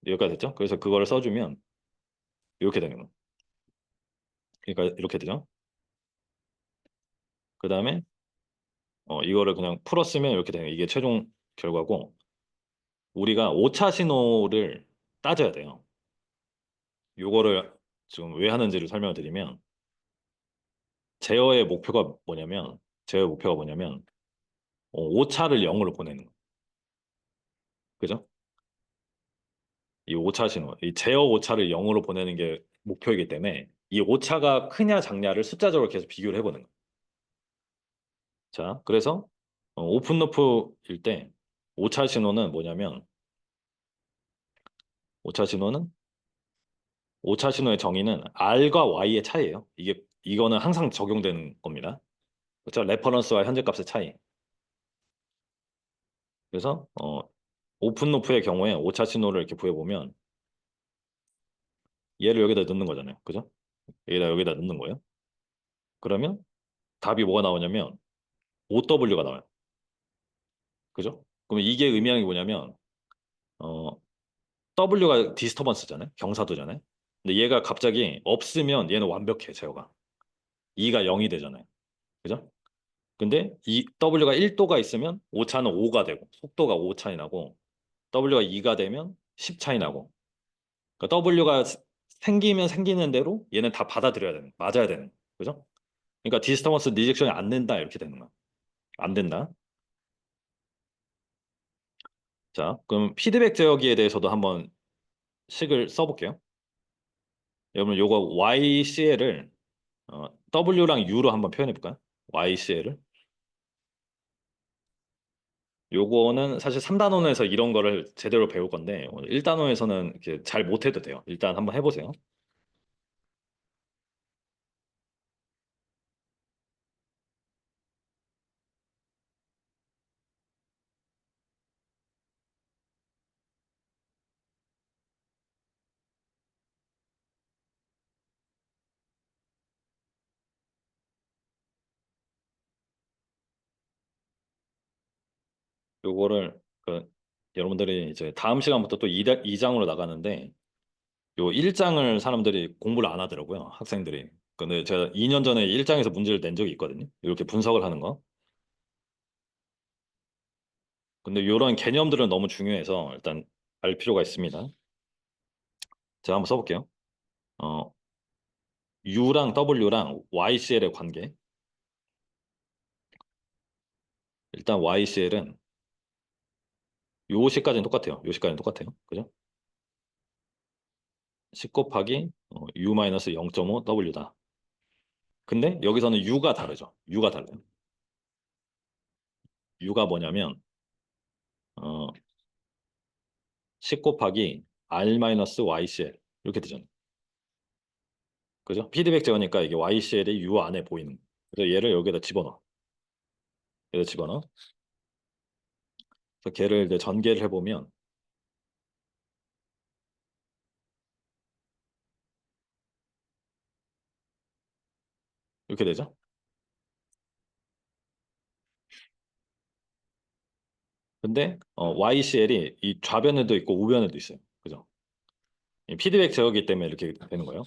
여기까지 됐죠? 그래서 그거를 써주면 이렇게 되는 거예요. 그러니까 이렇게 되죠. 그 다음에 이거를 그냥 풀었으면 이렇게 되는 거예요. 이게 최종 결과고, 우리가 오차 신호를 따져야 돼요. 요거를 지금 왜 하는지를 설명을 드리면, 제어의 목표가 뭐냐면, 제어의 목표가 뭐냐면, 오차를 0으로 보내는 거예요. 그죠? 이 오차 신호, 이 제어 오차를 0으로 보내는 게 목표이기 때문에 이 오차가 크냐 작냐를 숫자적으로 계속 비교를 해보는 거예요. 자, 그래서 오픈 루프일 때 오차 신호는 뭐냐면 오차 신호는 오차 신호의 정의는 R과 Y의 차이예요. 이거는 항상 적용되는 겁니다. 그렇죠? 레퍼런스와 현재값의 차이. 그래서 오픈 루프의 경우에 오차 신호를 이렇게 구해보면 얘를 여기다 넣는 거잖아요. 그죠? 여기다 넣는 거예요. 그러면 답이 뭐가 나오냐면 OW가 나와요. 그죠? 그럼 이게 의미하는 게 뭐냐면 어, W가 디스터번스잖아요. 경사도잖아요. 근데 얘가 갑자기 없으면 얘는 완벽해, 제어가. E가 0이 되잖아요. 그죠? 근데 이 W가 1도가 있으면 오차는 5가 되고 속도가 5 차이 나고 W가 2가 되면 10 차이 나고 그러니까 W가 생기면 생기는 대로 얘는 다 받아들여야 되는 맞아야 되는 그죠? 그러니까 디스터번스 리젝션이 안 된다 이렇게 되는 거야. 안 된다. 자, 그럼 피드백 제어기에 대해서도 한번 식을 써볼게요. 여러분 요거 YCL을 W랑 U로 한번 표현해 볼까요? YCL을. 요거는 사실 3단원에서 이런 거를 제대로 배울 건데 1단원에서는 이렇게 잘 못해도 돼요. 일단 한번 해보세요. 요거를 여러분들이 이제 다음 시간부터 또 2장으로 나가는데 요 1장을 사람들이 공부를 안 하더라고요. 학생들이. 근데 제가 2년 전에 1장에서 문제를 낸 적이 있거든요. 이렇게 분석을 하는 거. 근데 이런 개념들은 너무 중요해서 일단 알 필요가 있습니다. 제가 한번 써볼게요. 어, U랑 W랑 YCL의 관계. 일단 YCL은 요 식까지는 똑같아요. 요 식까지는 똑같아요. 그죠? 10 곱하기 U-0.5 W다. 근데 여기서는 U가 다르죠. U가 달라요. U가 뭐냐면 어, 10 곱하기 R-YCL 이렇게 되잖아요. 그죠? 피드백 제어니까 이게 YCL이 U 안에 보이는 거예요. 그래서 얘를 여기다 집어넣어. 여기다 집어넣어. 그래서 걔를 이제 전개를 해보면 이렇게 되죠? 근데 YCL이 이 좌변에도 있고 우변에도 있어요. 그죠? 이 피드백 제어기 때문에 이렇게 되는 거예요.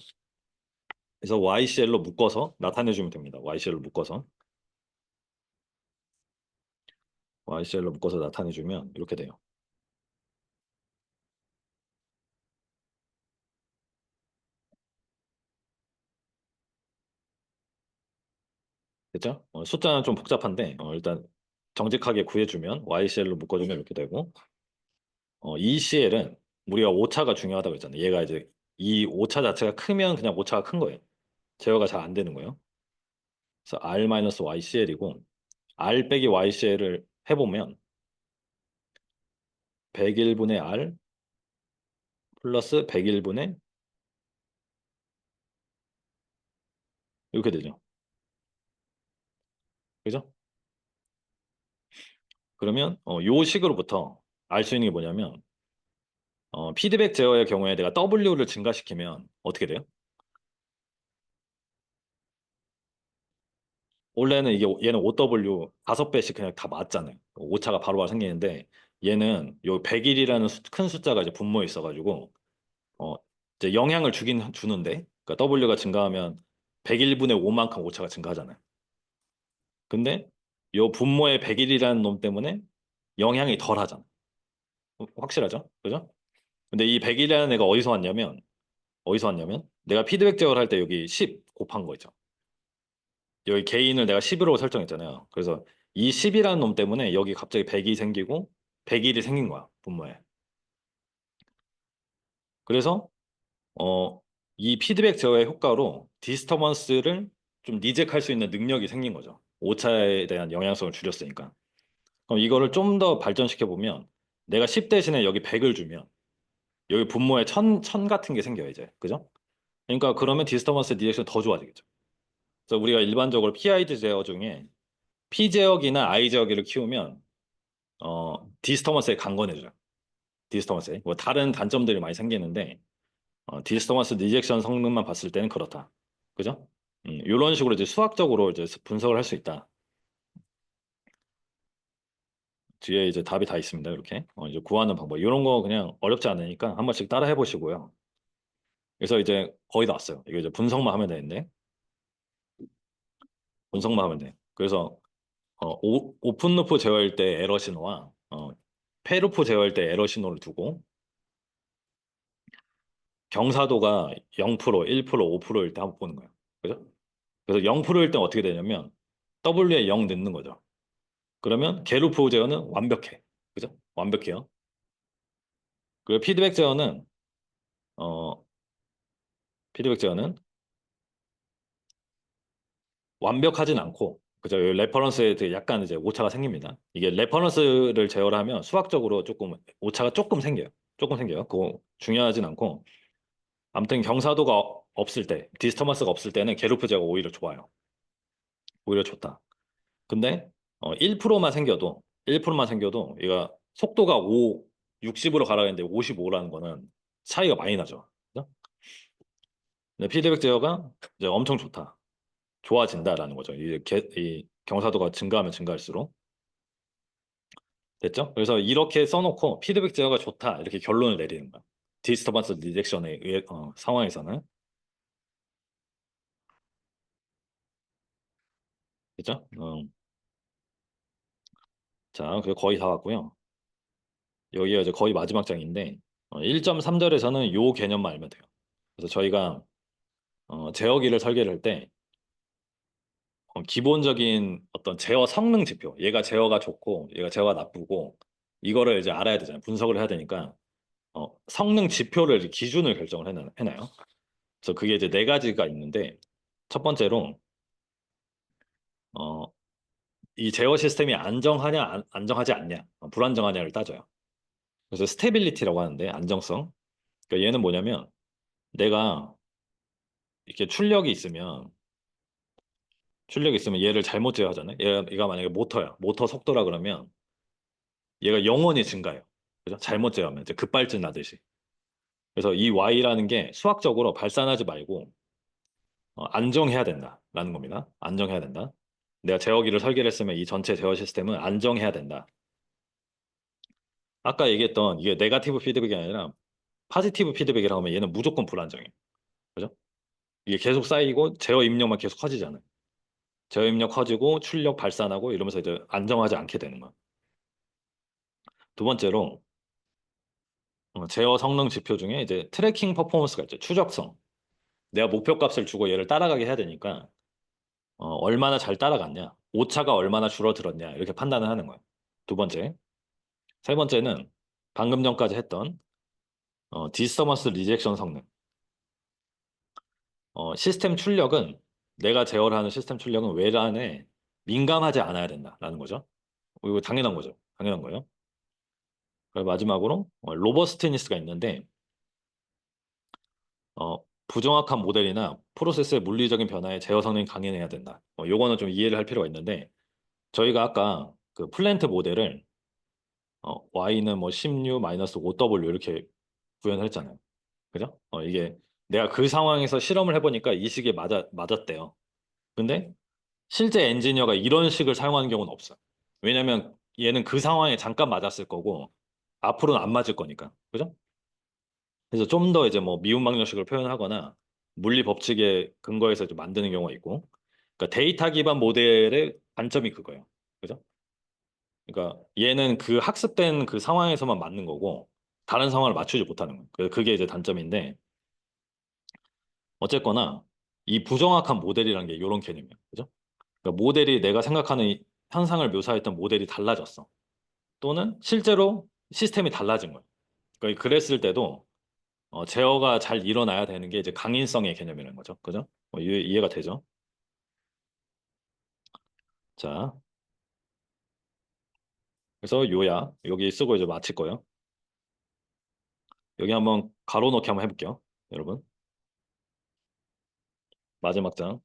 그래서 YCL로 묶어서 나타내주면 됩니다. YCL로 묶어서 YCL로 묶어서 나타내주면 이렇게 돼요. 그죠? 숫자는 좀 복잡한데 일단 정직하게 구해주면 YCL로 묶어주면 이렇게 되고 ECL은 우리가 오차가 중요하다고 했잖아요. 얘가 이제 이 오차 자체가 크면 그냥 오차가 큰 거예요. 제어가 잘 안 되는 거예요. 그래서 R-YCL이고 R 빼기 YCL을 해보면 101분의 R 플러스 101분의 이렇게 되죠. 그죠? 그러면 요 식으로부터 알 수 있는 게 뭐냐면 피드백 제어의 경우에 내가 W를 증가시키면 어떻게 돼요? 원래는 이게 얘는 OW 5배씩 그냥 다 맞잖아요. 오차가 바로바로 생기는데 얘는 요 100일이라는 큰 숫자가 이제 분모에 있어가지고 어 이제 영향을 주긴 주는데 그러니까 W가 증가하면 101분의 5만큼 오차가 증가하잖아요. 근데 요 분모의 100일이라는 놈 때문에 영향이 덜 하잖아. 확실하죠? 그죠? 근데 이 100이라는 애가 어디서 왔냐면 내가 피드백 제어를 할 때 여기 10 곱한 거 있죠. 여기 개인을 내가 10으로 설정했잖아요. 그래서 이 10이라는 놈 때문에 여기 갑자기 100이 생기고 101이 생긴 거야, 분모에. 그래서 어, 이 피드백 제어의 효과로 디스터번스를 좀 리젝할 수 있는 능력이 생긴 거죠. 오차에 대한 영향성을 줄였으니까. 그럼 이거를 좀 더 발전시켜 보면 내가 10 대신에 여기 100을 주면 여기 분모에 1000 같은 게 생겨요, 이제. 그죠? 그러니까 그러면 디스터번스 리젝션 더 좋아지겠죠. 그래서 우리가 일반적으로 PID 제어 중에 P 제어기나 I 제어기를 키우면 디스터번스에 강건해져요. 디스터번스에. 뭐 다른 단점들이 많이 생기는데 디스터번스 리젝션 성능만 봤을 때는 그렇다. 그죠? 이런 식으로 이제 수학적으로 이제 분석을 할 수 있다. 뒤에 이제 답이 다 있습니다. 이렇게 이제 구하는 방법 이런 거 그냥 어렵지 않으니까 한 번씩 따라 해보시고요. 그래서 이제 거의 다 왔어요. 이거 이제 분석만 하면 되는데 분석만 하면 돼. 그래서 오픈 루프 제어일 때 에러 신호와 폐루프 제어일 때 에러 신호를 두고 경사도가 0%, 1%, 5%일 때 한번 보는 거예요. 그죠? 그래서 0%일 때 어떻게 되냐면 W에 0 넣는 거죠. 그러면 게루프 제어는 완벽해. 그죠? 완벽해요. 그리고 어, 피드백 제어는 완벽하진 않고 그죠? 이 레퍼런스에 되게 약간 이제 오차가 생깁니다. 이게 레퍼런스를 제어를 하면 수학적으로 조금 오차가 조금 생겨요. 조금 생겨요. 그거 중요하진 않고 아무튼 경사도가 없을 때, 디스터번스가 없을 때는 게루프 제어가 오히려 좋아요. 오히려 좋다. 근데 1%만 생겨도 1%만 생겨도 얘가 속도가 60으로 가라 했는데 55라는 거는 차이가 많이 나죠. 그죠? 근데 피드백 제어가 이제 엄청 좋다. 좋아진다라는 거죠. 이 경사도가 증가하면 증가할수록 됐죠? 그래서 이렇게 써놓고 피드백 제어가 좋다 이렇게 결론을 내리는 거야. 디스터번스 리젝션의 상황에서는 그죠? 자, 그리고 거의 다 왔고요. 여기가 이제 거의 마지막 장인데 1.3절에서는 요 개념만 알면 돼요. 그래서 저희가 제어기를 설계를 할 때 기본적인 어떤 제어 성능 지표, 얘가 제어가 좋고 얘가 제어가 나쁘고 이거를 이제 알아야 되잖아요. 분석을 해야 되니까 성능 지표를 이제 기준을 결정을 해놔요. 그래서 그게 이제 네 가지가 있는데 첫 번째로 어, 이 제어 시스템이 안정하냐 안정하지 않냐 불안정하냐를 따져요. 그래서 스테빌리티라고 하는데 안정성. 그러니까 얘는 뭐냐면 내가 이렇게 출력이 있으면 얘를 잘못 제어하잖아요. 얘가 만약에 모터야. 모터 속도라 그러면 얘가 영원히 증가해요. 그죠? 잘못 제어하면 이제 급발진 나듯이. 그래서 이 Y라는 게 수학적으로 발산하지 말고 안정해야 된다라는 겁니다. 안정해야 된다. 내가 제어기를 설계를 했으면 이 전체 제어 시스템은 안정해야 된다. 아까 얘기했던 이게 네가티브 피드백이 아니라 파지티브 피드백이라고 하면 얘는 무조건 불안정해요. 그죠? 이게 계속 쌓이고 제어 입력만 계속 커지잖아요. 제어 입력 커지고 출력 발산하고 이러면서 이제 안정하지 않게 되는 거야. 두 번째로 제어 성능 지표 중에 이제 트래킹 퍼포먼스가 있죠. 추적성. 내가 목표 값을 주고 얘를 따라가게 해야 되니까 얼마나 잘 따라갔냐, 오차가 얼마나 줄어들었냐 이렇게 판단을 하는 거예요. 두 번째, 세 번째는 방금 전까지 했던 디스터번스 리젝션 성능. 시스템 출력은 내가 제어를 하는 시스템 출력은 외란에 민감하지 않아야 된다라는 거죠. 이거 당연한 거죠. 당연한 거예요. 그리고 마지막으로 로버스티니스가 있는데 부정확한 모델이나 프로세스의 물리적인 변화에 제어 성능이 강해야 된다. 요거는 좀 이해를 할 필요가 있는데 저희가 아까 그 플랜트 모델을 y는 뭐 16-5w 이렇게 구현을 했잖아요. 그죠? 이게 내가 그 상황에서 실험을 해보니까 이 식이 맞았대요. 근데 실제 엔지니어가 이런 식을 사용하는 경우는 없어요. 왜냐면 얘는 그 상황에 잠깐 맞았을 거고 앞으로는 안 맞을 거니까. 그죠? 그래서 좀 더 이제 뭐 미분방정식을 표현하거나 물리 법칙에 근거해서 좀 만드는 경우가 있고. 그러니까 데이터 기반 모델의 단점이 그거예요. 그죠? 그러니까 얘는 그 학습된 그 상황에서만 맞는 거고 다른 상황을 맞추지 못하는 거예요. 그게 이제 단점인데 어쨌거나 이 부정확한 모델이라는 게 이런 개념이에요. 그죠? 그러니까 모델이 내가 생각하는 이 현상을 묘사했던 모델이 달라졌어. 또는 실제로 시스템이 달라진 거예요. 그러니까 그랬을 때도 제어가 잘 일어나야 되는 게 이제 강인성의 개념이라는 거죠. 그죠? 이해가 되죠? 자, 그래서 요약 여기 쓰고 이제 마칠 거예요. 여기 한번 가로 넣기 한번 해볼게요. 여러분. 마지막 장.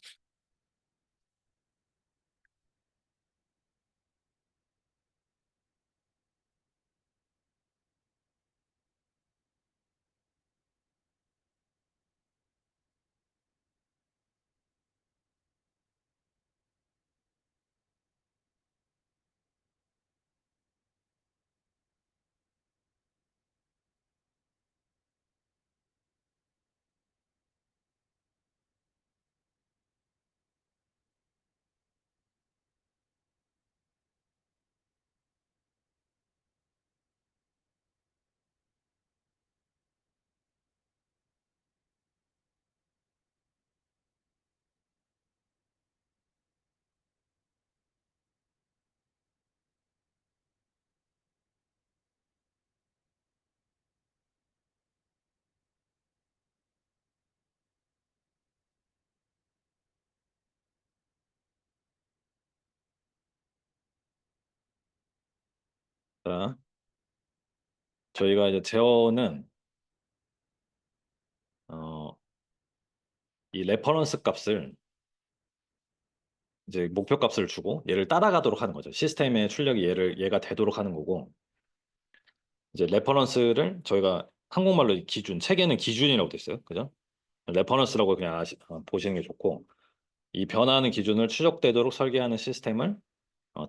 자, 저희가 이제 제어는 어, 이 레퍼런스 값을 이제 목표 값을 주고 얘를 따라가도록 하는 거죠. 시스템의 출력이 얘가 되도록 하는 거고 이제 레퍼런스를 저희가 한국말로 기준, 책에는 기준이라고 돼 있어요. 그죠? 레퍼런스라고 그냥 보시는 게 좋고 이 변화하는 기준을 추적되도록 설계하는 시스템을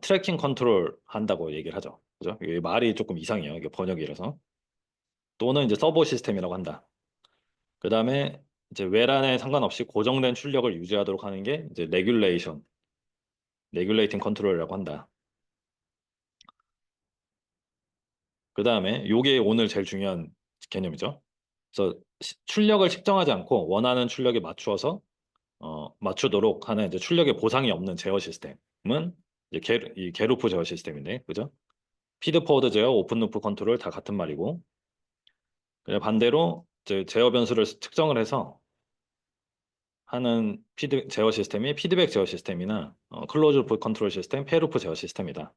트래킹 컨트롤 한다고 얘기를 하죠. 그죠? 이 말이 조금 이상해요. 이게 번역이라서. 또는 이제 서버 시스템이라고 한다. 그다음에 이제 외란에 상관없이 고정된 출력을 유지하도록 하는 게 이제 레귤레이팅 컨트롤이라고 한다. 그다음에 요게 오늘 제일 중요한 개념이죠. 그래서 출력을 측정하지 않고 원하는 출력에 맞추도록 하는 이제 출력에 보상이 없는 제어 시스템은 이제 이 게루프 제어 시스템인데, 그죠? 피드 포워드 제어, 오픈 루프 컨트롤 다 같은 말이고, 그냥 반대로 이제 제어 변수를 측정을 해서 하는 제어 시스템이 피드백 제어 시스템이나 클로즈 루프 컨트롤 시스템, 페루프 제어 시스템이다.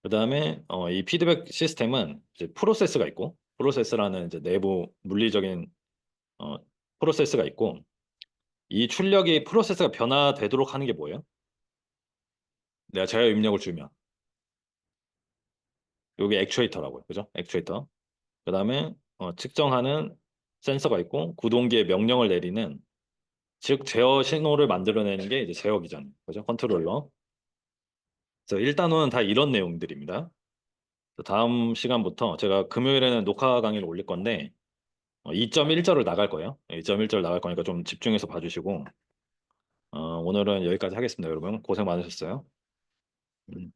그다음에 이 피드백 시스템은 이제 프로세스가 있고, 프로세스라는 이제 내부 물리적인 어, 프로세스가 있고, 이 출력이 프로세스가 변화되도록 하는 게 뭐예요? 내가 제어 입력을 주면 여기 액추에이터라고요. 그죠? 액추에이터. 그다음에 측정하는 센서가 있고 구동기에 명령을 내리는 즉 제어 신호를 만들어내는 게 이제 제어기잖아요. 그죠? 컨트롤러. 그래서 일단은 다 이런 내용들입니다. 다음 시간부터 제가 금요일에는 녹화 강의를 올릴 건데 2.1절을 나갈 거예요. 2.1절 나갈 거니까 좀 집중해서 봐주시고 오늘은 여기까지 하겠습니다, 여러분. 고생 많으셨어요. 음.